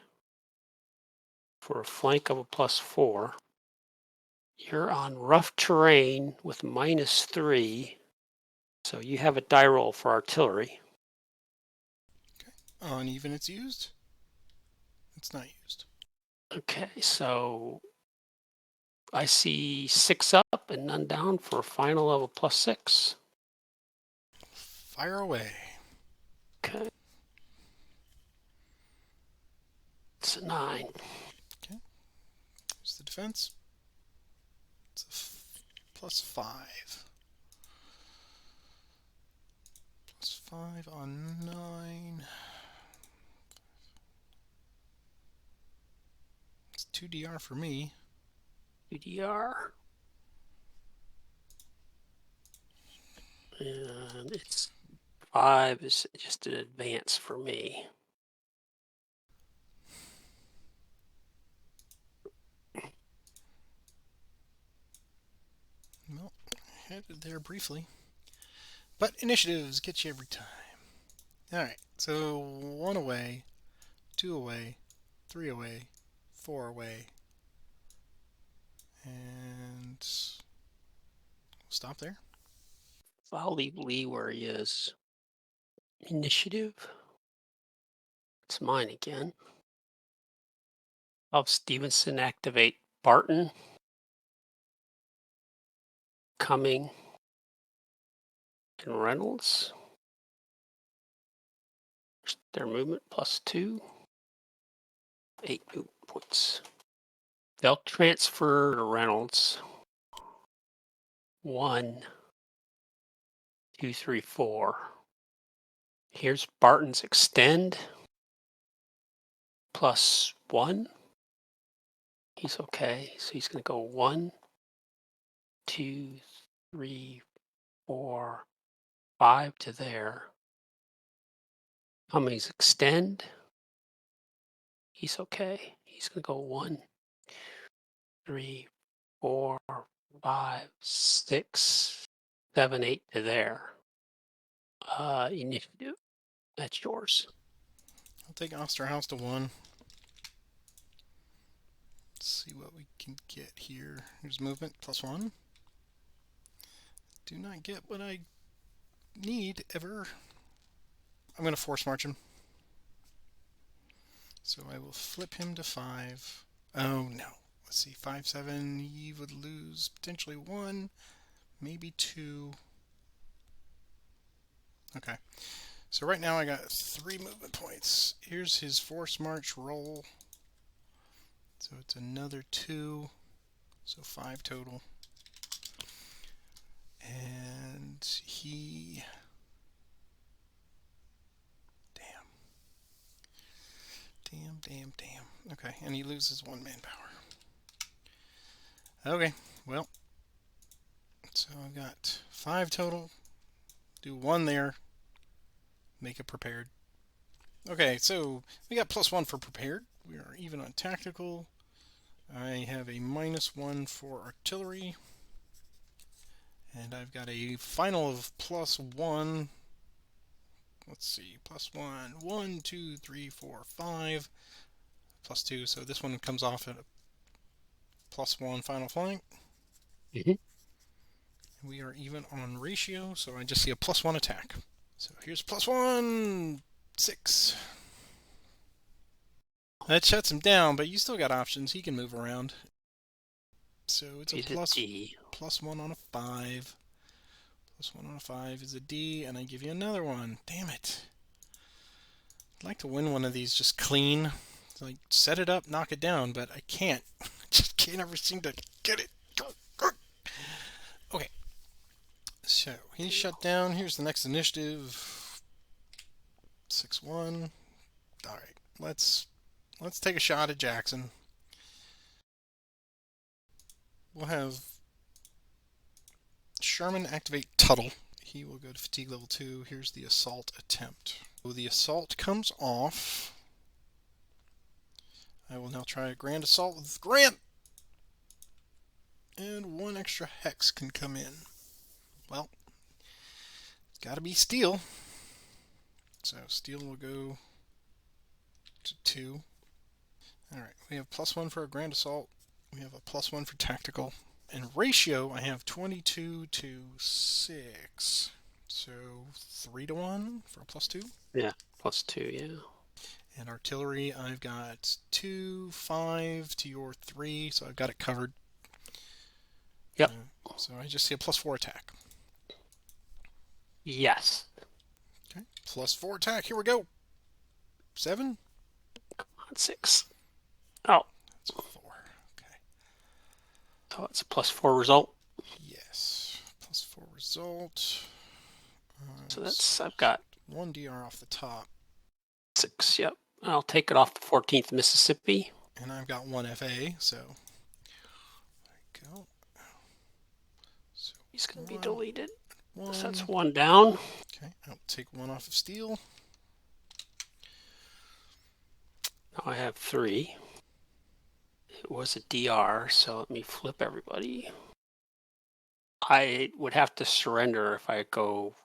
for a flank of a +4. You're on rough terrain with -3, so you have a die roll for artillery. Okay. Uneven it's used. It's not used. Okay, so I see 6 up and none down for a final of a +6. Fire away. Okay. It's a 9. Okay. Here's the defense. It's a +5. +5 on 9. It's 2 DR for me. UDR. And it's 5 is just an advance for me. Well, headed there briefly. But initiatives get you every time. Alright, so 1 away, 2 away, 3 away, 4 away, and stop there. I'll leave Lee where he is. Initiative. It's mine again. I'll have Stevenson activate Barton. Cumming and Reynolds. Their movement +2. 8 movement points. They'll transfer to Reynolds. 1, 2, 3, 4. Here's Barton's extend. +1. He's okay. So he's going to go 1, 2, 3, 4, 5 to there. Cummings extend. He's okay. He's going to go 1, 3, 4, 5, 6, 7, 8 to there. Initiative. That's yours. I'll take Osterhaus to 1. Let's see what we can get here. Here's movement +1. Do not get what I need ever. I'm going to force march him. So I will flip him to 5. Oh no. Let's see, 5, 7. He would lose potentially 1, maybe 2. Okay. So right now I got 3 movement points. Here's his force march roll. So it's another 2. So 5 total. And he... Damn. Okay, and he loses 1 manpower. Okay, well, so I've got 5 total. Do 1 there. Make it prepared. Okay, so we got +1 for prepared. We are even on tactical. I have a -1 for artillery. And I've got a final of +1. Let's see, +1. 1, 2, 3, 4, 5. +2, so this one comes off at a +1 final flank. We are even on ratio, so I just see a +1 attack. So here's +1, 6. That shuts him down, but you still got options. He can move around. So it's a +1 on a 5. +1 on a 5 is a D, and I give you another one. Damn it. I'd like to win one of these just clean. Like, set it up, knock it down, but I can't. I just can't ever seem to get it. Okay. So, he's shut down. Here's the next initiative. 6-1. Alright, let's take a shot at Jackson. We'll have Sherman activate Tuttle. He will go to fatigue level 2. Here's the assault attempt. So the assault comes off. I will now try a grand assault with Grant. And 1 extra hex can come in. Well, it's got to be steel. So steel will go to 2. Alright, we have +1 for a grand assault. We have a +1 for tactical. And ratio, I have 22 to 6. So 3-1 for a +2. Yeah, +2, yeah. And artillery, I've got 2, 5 to your 3, so I've got it covered. Yep. So I just see a +4 attack. Yes. Okay, +4 attack. Here we go. 7. Come on, 6. Oh. That's 4. Okay. So it's a +4 result. Yes. +4 result. So that's, I've got 1 DR off the top. 6, yep. I'll take it off the 14th Mississippi. And I've got 1 FA, so there we go. So he's going to be deleted. 1. So that's 1 down. Okay, I'll take 1 off of steel. Now I have 3. It was a DR, so let me flip everybody. I would have to surrender if I go.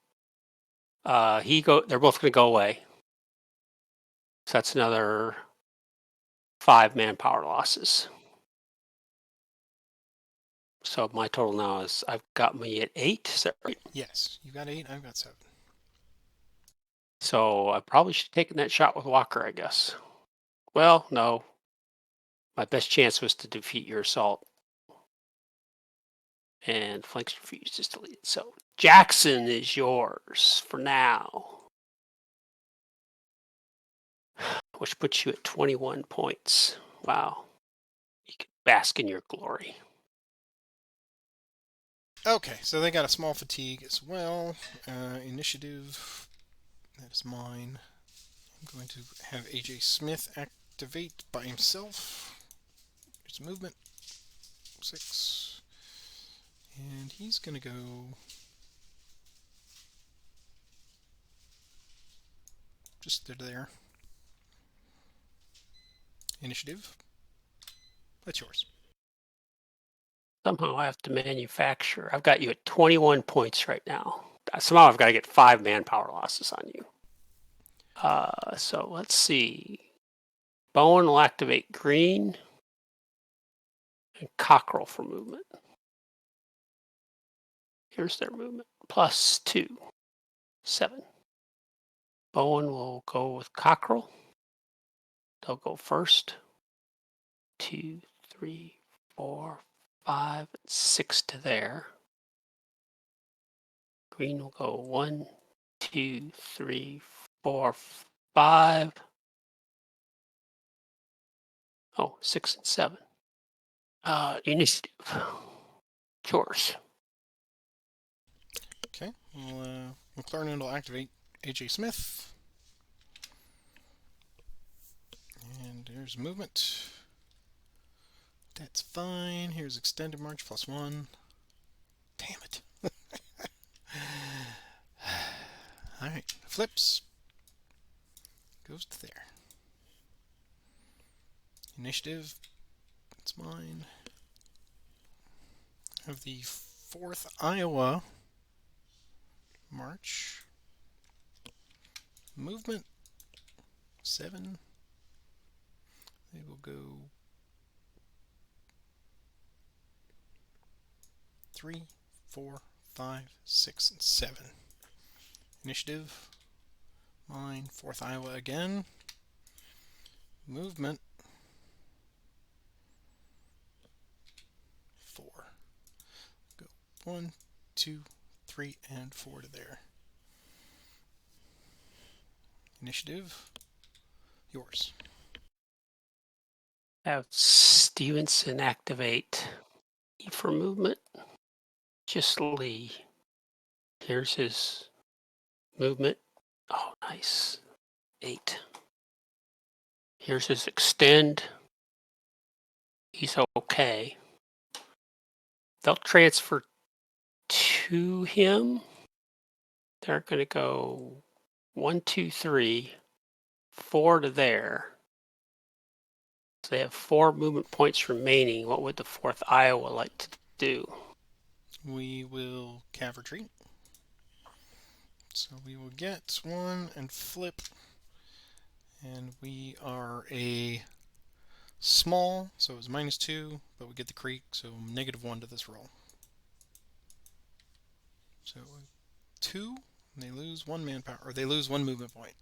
They're both going to go away. So that's another 5 manpower losses. So my total now is, I've got me at 8. Is that right? Yes, you got 8. I've got 7. So I probably should have taken that shot with Walker, I guess. Well, no. My best chance was to defeat your assault. And flanks refused is deleted. So Jackson is yours for now. Which puts you at 21 points. Wow. You can bask in your glory. Okay, so they got a small fatigue as well. Initiative, that is mine. I'm going to have AJ Smith activate by himself. Here's movement. 6. And he's going to go just there. Initiative. That's yours. Somehow I have to manufacture. I've got you at 21 points right now. Somehow I've got to get 5 manpower losses on you. So let's see. Bowen will activate green. And Cockerel for movement. Here's their movement. +2. 7. Bowen will go with Cockerel. They'll go first. 2, 3, 4, 5, 6 to there. Green will go 1, 2, 3, 4, 5. Oh, 6 and 7. Initiative. Yours. Okay. Well, McLaren will activate A.J. Smith. And there's movement. That's fine. Here's extended march +1. Damn it. Alright. Flips. Goes to there. Initiative. That's mine. I have the 4th Iowa march. Movement 7. They will go 3, 4, 5, 6, and 7. Initiative. Mine. 4th Iowa again. Movement 4. Go 1, 2, 3, and 4 to there. Initiative. Yours. Have Stevenson activate E for movement. Just Lee. Here's his movement. Oh, nice. 8. Here's his extend. He's okay. They'll transfer to him. They're going to go 1, 2, 3, 4 to there. So they have 4 movement points remaining. What would the 4th Iowa like to do? We will cav retreat. So we will get 1 and flip. And we are a small, so it's -2, but we get the creek, so -1 to this roll. So 2, and they lose 1 manpower, or they lose 1 movement point.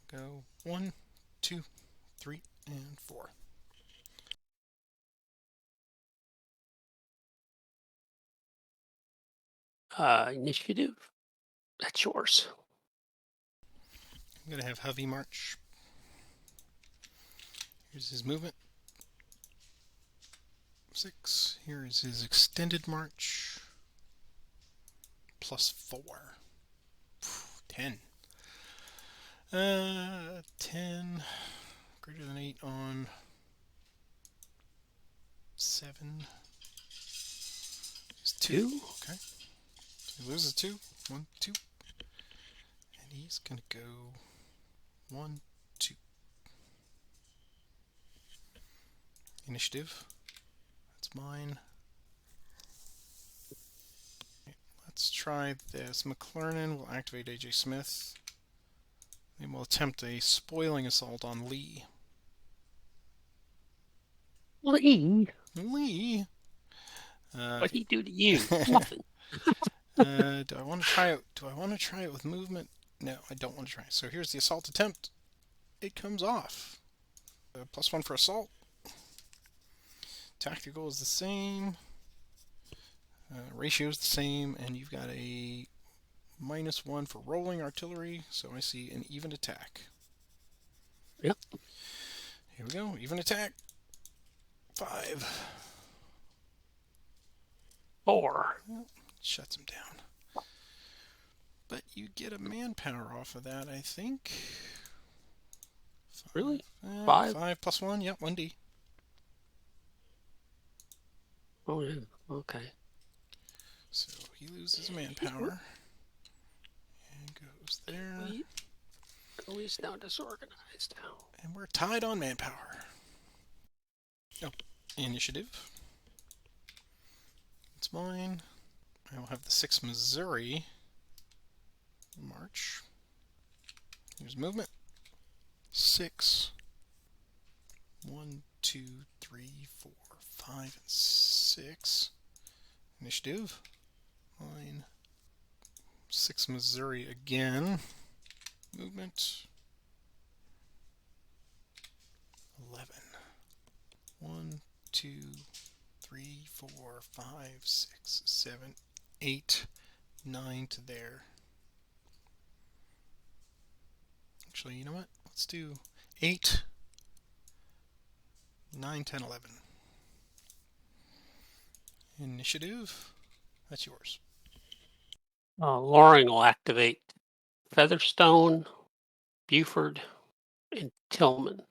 Go 1, 2, 3, and 4. Initiative. That's yours. I'm going to have Hovey march. Here's his movement. 6. Here is his extended march. +4. 10. 10. Greater than 8 on 7. Is 2. Okay. So he loses 2. 1, 2. And he's going to go 1, 2. Initiative. That's mine. Let's try this. McLernan will activate A.J. Smith. They will attempt a spoiling assault on Lee. Lee? Lee? What'd he do to you? Nothing. Do I want to try it? Do I want to try it with movement? No, I don't want to try it. So here's the assault attempt. It comes off. +1 for assault. Tactical is the same. Ratio is the same, and you've got a -1 for rolling artillery, so I see an even attack. Yep. Here we go, even attack. 5. 4. Well, shuts him down. But you get a manpower off of that, I think. 5. Really? 5? 5 +1, yep, 1d. Oh, yeah. Okay. So he loses manpower. And goes there. At least now disorganized. And we're tied on manpower. Oh, initiative. It's mine. I will have the 6 Missouri march. Here's movement. 6. 1, 2, 3, 4, 5, and 6. Initiative. Mine. 6 Missouri again. Movement. 11. 1, 2, 3, 4, 5, 6, 7, 8, 9 to there. Actually, you know what? Let's do 8, 9, 10, 11. Initiative. That's yours. Loring will activate Featherstone, Buford, and Tillman.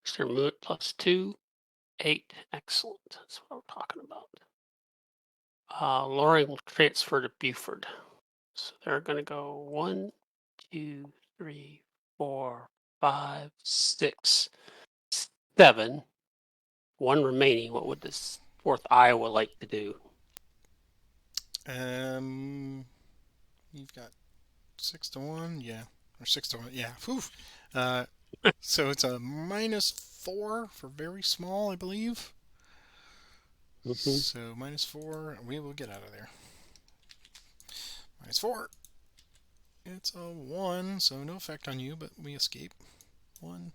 Is their movement +2, 8. Excellent. That's what we're talking about. Loring will transfer to Buford. So they're going to go 1, 2, 3, 4, 5, 6, 7. One remaining. What would this 4th Iowa like to do? You've got 6-1, yeah, or 6-1, yeah. Whew. So it's a -4 for very small, I believe. So -4, we will get out of there. -4. It's a 1, so no effect on you, but we escape. 1,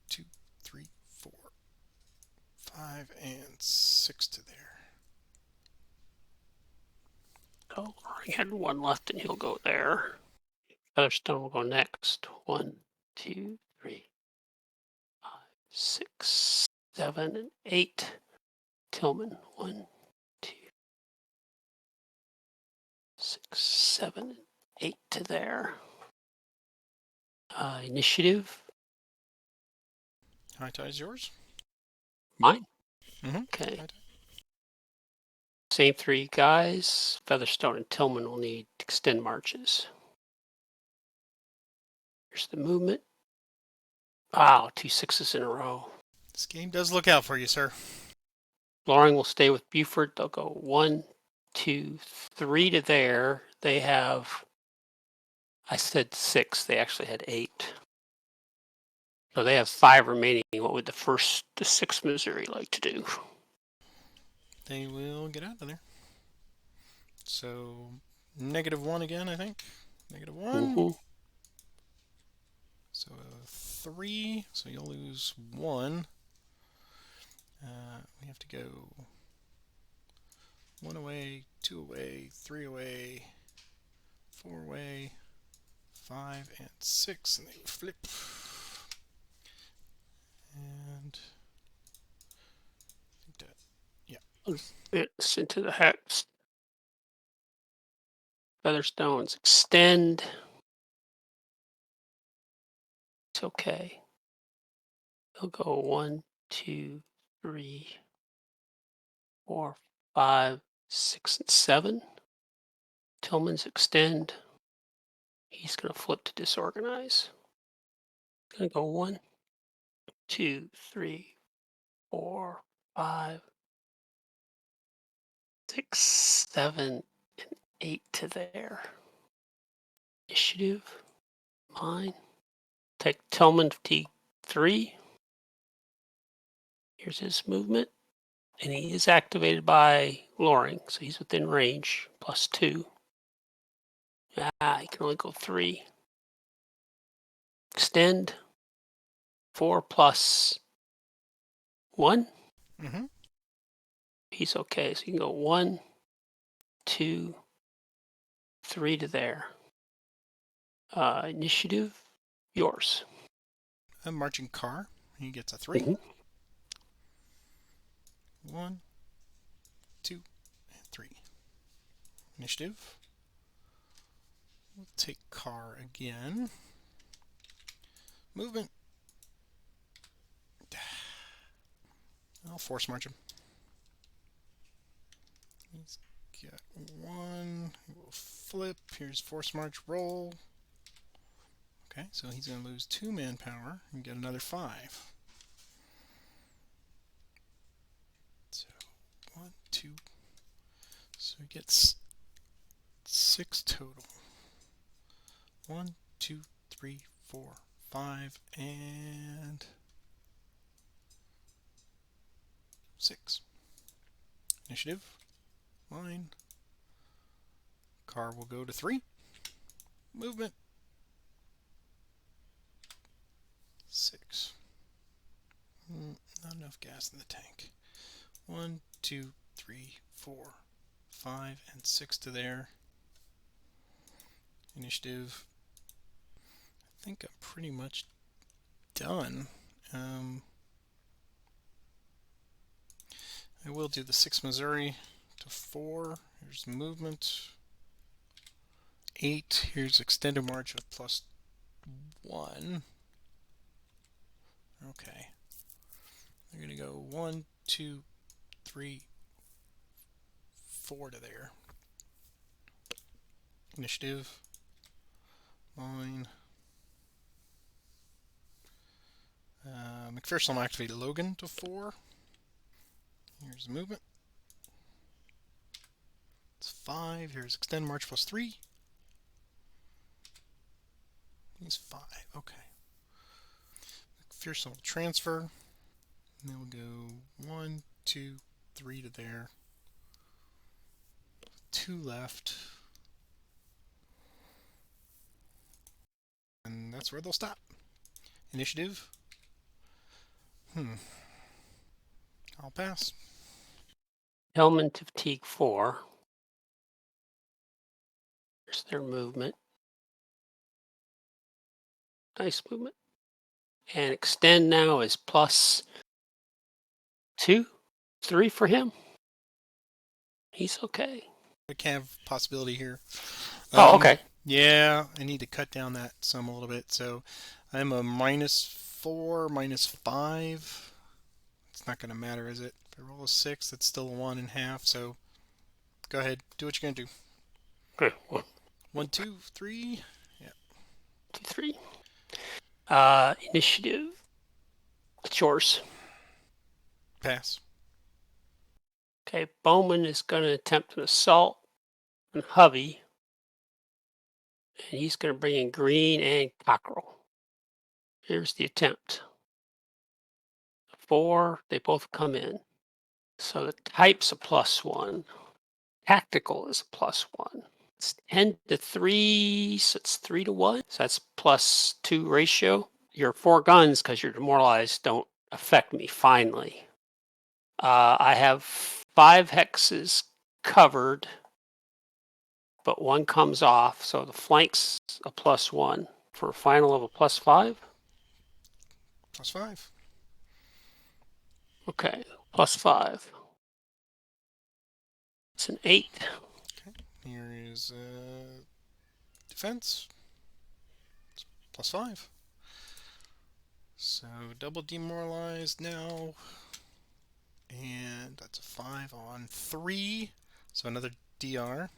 2, 3, 4, 5, and 6 to there. Oh, he had 1 left, and he'll go there. Featherstone will go next. 1, 2, 3, 5, 6, 7, and 8. Tillman. 1, 2, 6, 7, and 8 to there. Initiative. High tide is yours. Mine. Mm-hmm. Okay. Same 3 guys. Featherstone and Tillman will need extend marches. Here's the movement. Wow, 2 6s in a row. This game does look out for you, sir. Loring will stay with Buford. They'll go 1, 2, 3 to there. They have, I said 6. They actually had 8. So they have 5 remaining. What would the 6th Missouri like to do? They will get out of there. So -1 again, I think. -1. Mm-hmm. So 3. So you'll lose 1. We have to go 1 away, 2 away, 3 away, 4 away, 5, and 6, and they flip. And I think that, yeah. It's into the hex. Featherstones extend. It's okay. They'll go 1, 2, 3, 4, 5, 6, and 7. Tillman's extend. He's going to flip to disorganize. Going to go 1, 2, 3, 4, 5, 6, 7, and 8 to there. Initiative. Mine. Take Tillman to T3. Here's his movement. And he is activated by Loring, so he's within range. +2. He can only go 3. Extend. 4 plus 1. Mm-hmm. He's okay, so you can go 1, 2, 3 to there. Initiative, yours. A marching car. He gets a 3. 1, 2, and 3. Initiative. We'll take car again. Movement. I'll force march him. He's got 1. We'll flip. Here's force march roll. Okay, so he's going to lose 2 manpower and get another 5. So 1, 2. So he gets 6 total. 1, 2, 3, 4, 5, and 6. Initiative. Mine. Car will go to 3. Movement. 6. Not enough gas in the tank. 1, 2, 3, 4, 5, and 6 to there. Initiative. I think I'm pretty much done. I will do the 6 Missouri to 4. Here's movement. 8. Here's extended march of +1. Okay. They're going to go 1, 2, 3, 4 to there. Initiative. Line. McPherson will activate Logan to 4. Here's the movement. It's 5. Here's extend march +3. He's 5. Okay. McPherson will transfer. And then we'll go 1, 2, 3 to there. 2 left. And that's where they'll stop. Initiative. I'll pass. Hellman to fatigue 4. There's their movement. Nice movement. And extend now is +2, 3 for him. He's okay. I can have possibility here. Oh, okay. Yeah, I need to cut down that sum a little bit. So I'm a -4, -5. It's not going to matter, is it? If I roll a 6, that's still a 1.5. So go ahead, do what you're going to do. Okay. 1, 2, 3. Yeah. 2, 3. Initiative. It's yours. Pass. Okay, Bowman is going to attempt an assault on Hovey. And he's going to bring in Green and Cockrell. Here's the attempt. 4, they both come in. So the type's a +1. Tactical is a +1. It's 10 to 3, so it's 3 to 1. So that's +2 ratio. Your 4 guns, because you're demoralized, don't affect me finally. I have 5 hexes covered, but 1 comes off, so the flank's a +1 for a final of a +5. +5. Okay, +5. It's an 8. Okay. Here is defense. It's +5. So double demoralized now. And that's a 5 on 3. So another DR.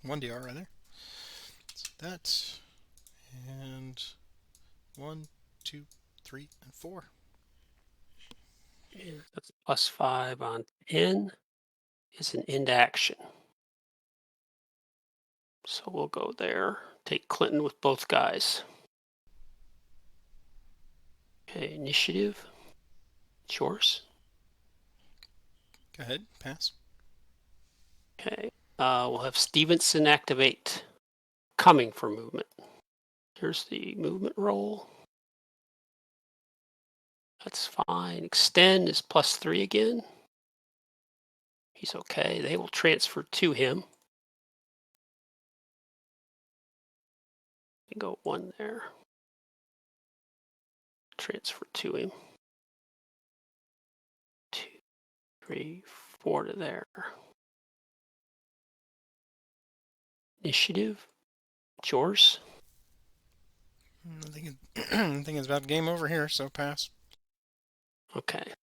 1 DR rather. So that. And 1, 2, 3, and 4. And that's +5 on 10. It's an end action. So we'll go there. Take Clinton with both guys. Okay, initiative. It's yours. Go ahead, pass. Okay, we'll have Stevenson activate coming for movement. Here's the movement roll. That's fine. Extend is +3 again. He's okay. They will transfer to him. You go 1 there. Transfer to him. 2, 3, 4 to there. Initiative. It's yours. I think it's about game over here, so pass. Okay.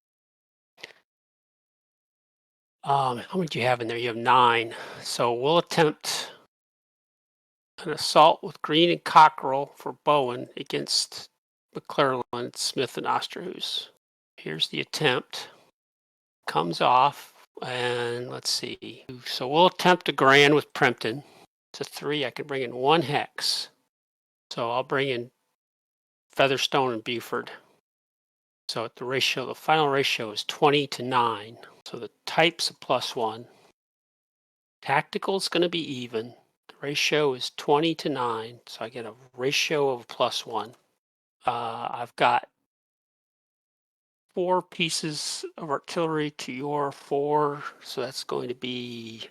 How many do you have in there? You have 9. So we'll attempt an assault with Green and Cockrell for Bowen against McClellan, Smith, and Osterhus. Here's the attempt. Comes off, and let's see. So we'll attempt a grand with Pemberton. To 3, I can bring in 1 hex. So I'll bring in Featherstone and Buford. So the final ratio is 20 to 9. So the type's a +1. Tactical is going to be even. The ratio is 20 to 9. So I get a ratio of +1. I've got 4 pieces of artillery to your 4. So that's going to be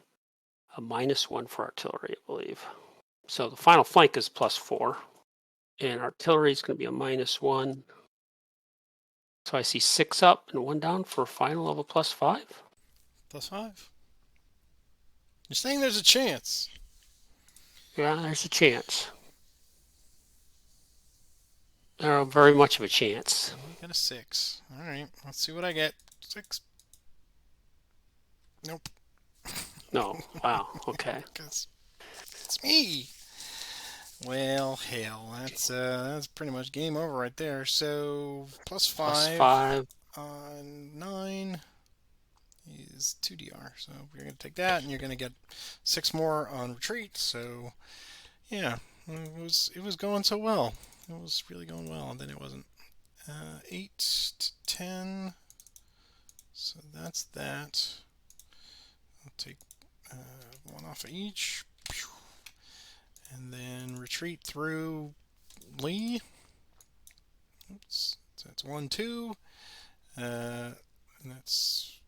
a -1 for artillery, I believe. So the final flank is +4. And artillery is going to be a -1. So I see 6 up and 1 down for a final of a +5. +5. You're saying there's a chance. Yeah, there's a chance. Very much of a chance. You got a 6. All right, let's see what I get. 6. Nope. No. Wow. Okay. Because it's me. Well, hell, that's pretty much game over right there. So plus Plus 5 5. on 9 is 2 DR. So you're going to take that, and you're going to get 6 more on retreat. So yeah, it was going so well. It was really going well, and then it wasn't. 8 to 10. So that's that. I'll take 1 off of each. And then retreat through Lee. Oops. So that's 1, 2. And that's,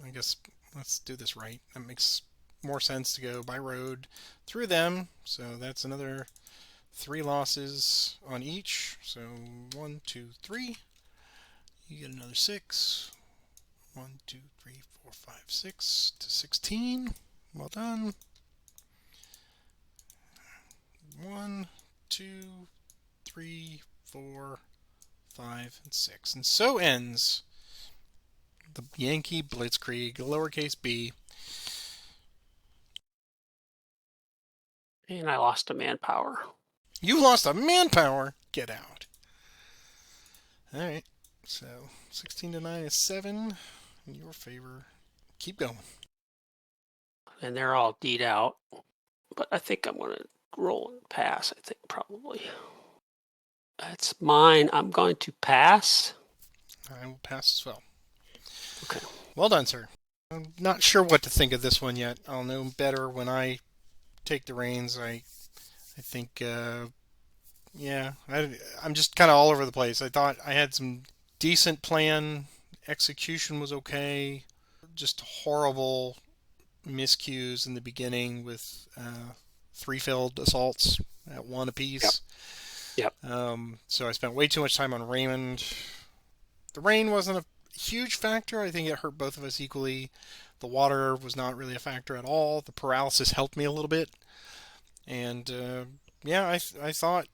I guess, let's do this right. That makes more sense to go by road through them. So that's another 3 losses on each. So 1, 2, 3. You get another 6. 1, 2, 3, 4, 5, 6 to 16. Well done. 1, 2, 3, 4, 5, and 6. And so ends the Yankee Blitzkrieg, lowercase b. And I lost a manpower. You lost a manpower. Get out. All right. So 16 to 9 is 7 in your favor. Keep going. And they're all D'd out. But I think I'm going to roll and pass, I think, probably. That's mine. I'm going to pass. I will pass as well. Okay. Well done, sir. I'm not sure what to think of this one yet. I'll know better when I take the reins. I think, yeah, I'm just kind of all over the place. I thought I had some decent plan. Execution was okay. Just horrible miscues in the beginning with 3 failed assaults at 1 apiece. Yep. So I spent way too much time on Raymond. The rain wasn't a huge factor. I think it hurt both of us equally. The water was not really a factor at all. The paralysis helped me a little bit. And yeah, I thought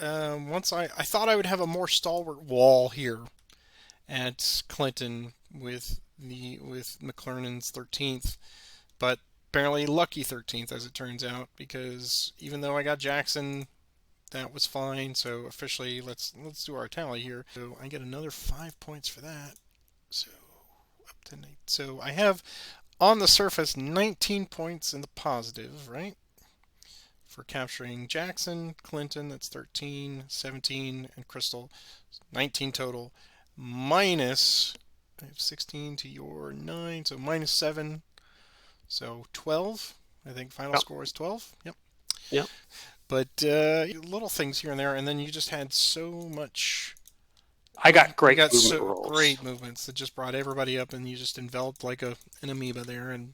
once I thought I would have a more stalwart wall here at Clinton with McClernand's 13th, but apparently lucky 13th as it turns out, because even though I got Jackson, that was fine. So officially, let's do our tally here. So I get another 5 points for that. So up to 9. So I have on the surface 19 points in the positive, right? For capturing Jackson, Clinton, that's 13, 17, and Crystal, 19 total. Minus, I have 16 to your 9, so minus 7, so 12. I think final score is 12. Yep. Yep. But little things here and there, and then you just had so much. I got great movement rolls. Great movements that just brought everybody up, and you just enveloped like an amoeba there, and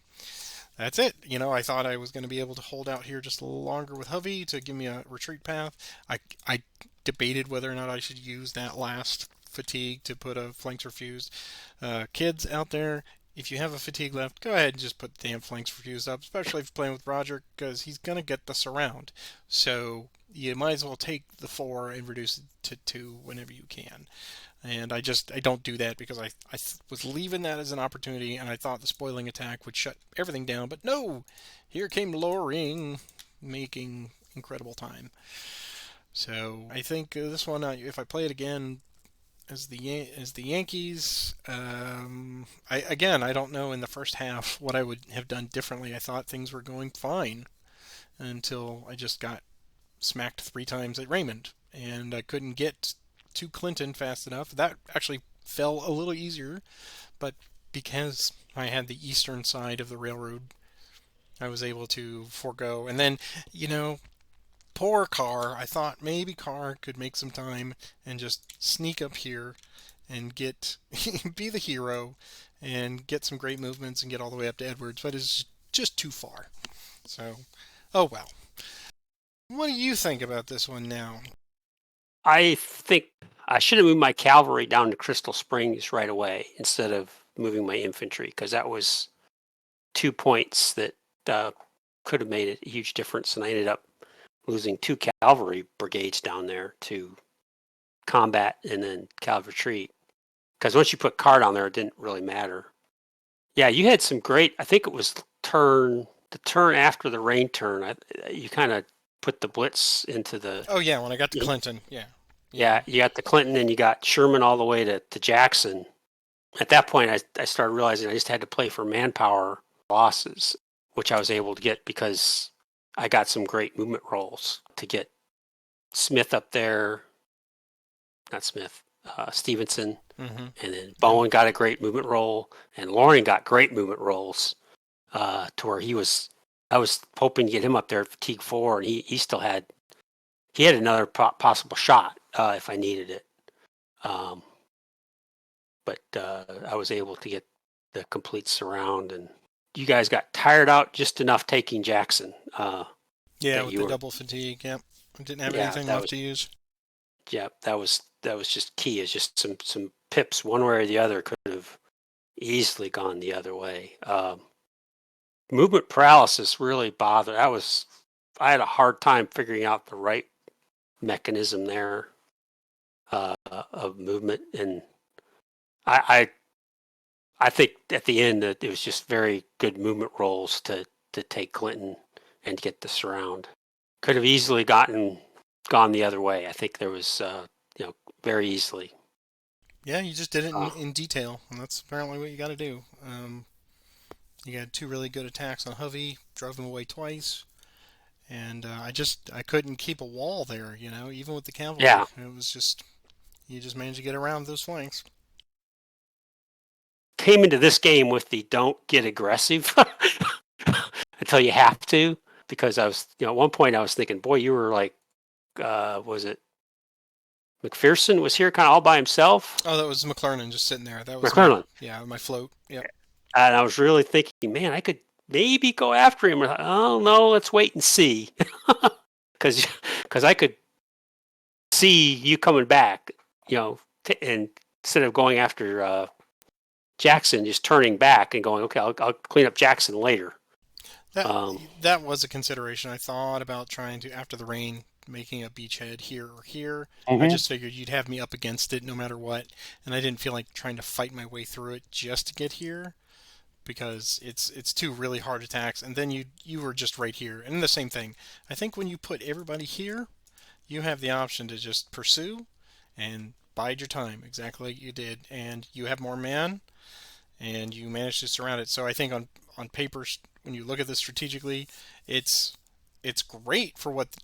that's it. You know, I thought I was going to be able to hold out here just a little longer with Hovey to give me a retreat path. I debated whether or not I should use that last fatigue to put a flanks refused. Kids out there, if you have a fatigue left, go ahead and just put the damn flanks refused up, especially if you're playing with Roger, because he's going to get the surround. So you might as well take the 4 and reduce it to 2 whenever you can. And I don't do that because I was leaving that as an opportunity, and I thought the spoiling attack would shut everything down. But no, here came lowering, making incredible time. So I think this one, if I play it again as the Yankees, I don't know in the first half what I would have done differently. I thought things were going fine until I just got smacked 3 times at Raymond, and I couldn't get to Clinton fast enough. That actually fell a little easier, but because I had the eastern side of the railroad, I was able to forego. And then, poor Carr. I thought maybe Carr could make some time and just sneak up here and get be the hero and get some great movements and get all the way up to Edwards, but it's just too far. So, oh well. What do you think about this one now? I think I should have moved my cavalry down to Crystal Springs right away instead of moving my infantry, because that was 2 points that could have made a huge difference, and I ended up losing 2 cavalry brigades down there to combat and then cavalry retreat. Because once you put car down there, it didn't really matter. Yeah, you had some great. I think it was the turn after the rain turn. You kind of put the blitz into the. Oh yeah, when I got to Clinton, yeah. Yeah, you got the Clinton, and you got Sherman all the way to Jackson. At that point, I started realizing I just had to play for manpower losses, which I was able to get because I got some great movement rolls to get Smith up there. Not Smith, Stevenson. Mm-hmm. And then Bowen got a great movement roll, and Loring got great movement rolls to where I was hoping to get him up there at Fatigue 4, and he still had another possible shot if I needed it. But I was able to get the complete surround, and you guys got tired out just enough taking Jackson. Yeah, with the double fatigue. Yep, I didn't have anything left to use. Yeah, that was just key. Is just some pips one way or the other could have easily gone the other way. Movement paralysis really bothered. I had a hard time figuring out the right mechanism there of movement, and I think at the end that it was just very good movement rolls to take Clinton and get the surround. Could have easily gone the other way. I think there was very easily. Yeah, you just did it in detail, and that's apparently what you got to do. You got 2 really good attacks on Hovey, drove him away twice, and I couldn't keep a wall there, even with the cavalry. Yeah. It was just, you just managed to get around those flanks. Came into this game with the don't get aggressive until you have to, because I was, at one point I was thinking, boy, you were like, was it McPherson was here kind of all by himself? Oh, that was McClernand just sitting there. That was McClernand. My float. Yep. And I was really thinking, man, I could maybe go after him. Oh no, let's wait and see, because I could see you coming back, and instead of going after Jackson, just turning back and going, okay, I'll clean up Jackson later. That was a consideration. I thought about trying to, after the rain, making a beachhead here or here. Mm-hmm. I just figured you'd have me up against it no matter what, and I didn't feel like trying to fight my way through it just to get here, because it's 2 really hard attacks, and then you were just right here. And the same thing. I think when you put everybody here, you have the option to just pursue and bide your time, exactly like you did, and you have more man, and you manage to surround it. So I think on paper, when you look at this strategically, it's great for what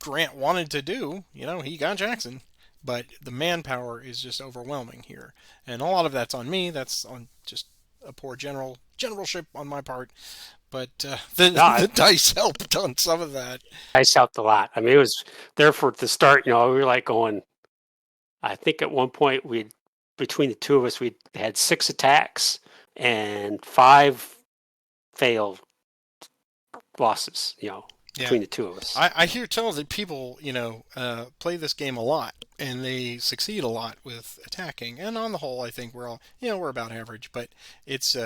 Grant wanted to do. He got Jackson, but the manpower is just overwhelming here, and a lot of that's on me. That's on just a poor generalship on my part, but the dice helped on some of that. Dice helped a lot. I mean, it was there for the start. We were like going. I think at one point between the 2 of us, we had 6 attacks and 5 failed losses. Between the 2 of us. I hear tell that people, play this game a lot, and they succeed a lot with attacking. And on the whole, I think we're all, we're about average. But it's,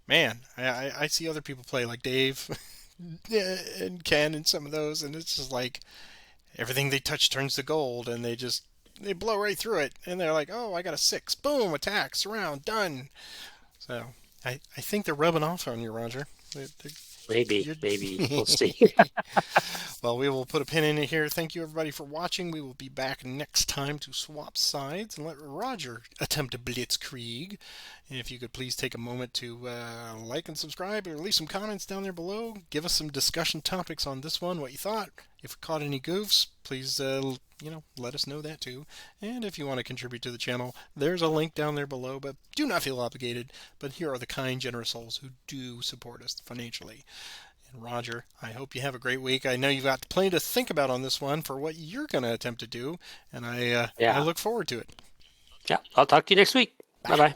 man, I see other people play like Dave and Ken and some of those, and it's just like everything they touch turns to gold, and they blow right through it. And they're like, oh, I got a 6. Boom, attack, surround, done. So I think they're rubbing off on you, Roger. Maybe. We'll see. Well, we will put a pin in it here. Thank you, everybody, for watching. We will be back next time to swap sides and let Roger attempt a blitzkrieg. And if you could please take a moment to like and subscribe, or leave some comments down there below. Give us some discussion topics on this one, what you thought. If we caught any goofs, please, let us know that too. And if you want to contribute to the channel, there's a link down there below, but do not feel obligated. But here are the kind, generous souls who do support us financially. And Roger, I hope you have a great week. I know you've got plenty to think about on this one for what you're going to attempt to do, and I look forward to it. Yeah, I'll talk to you next week. Bye-bye.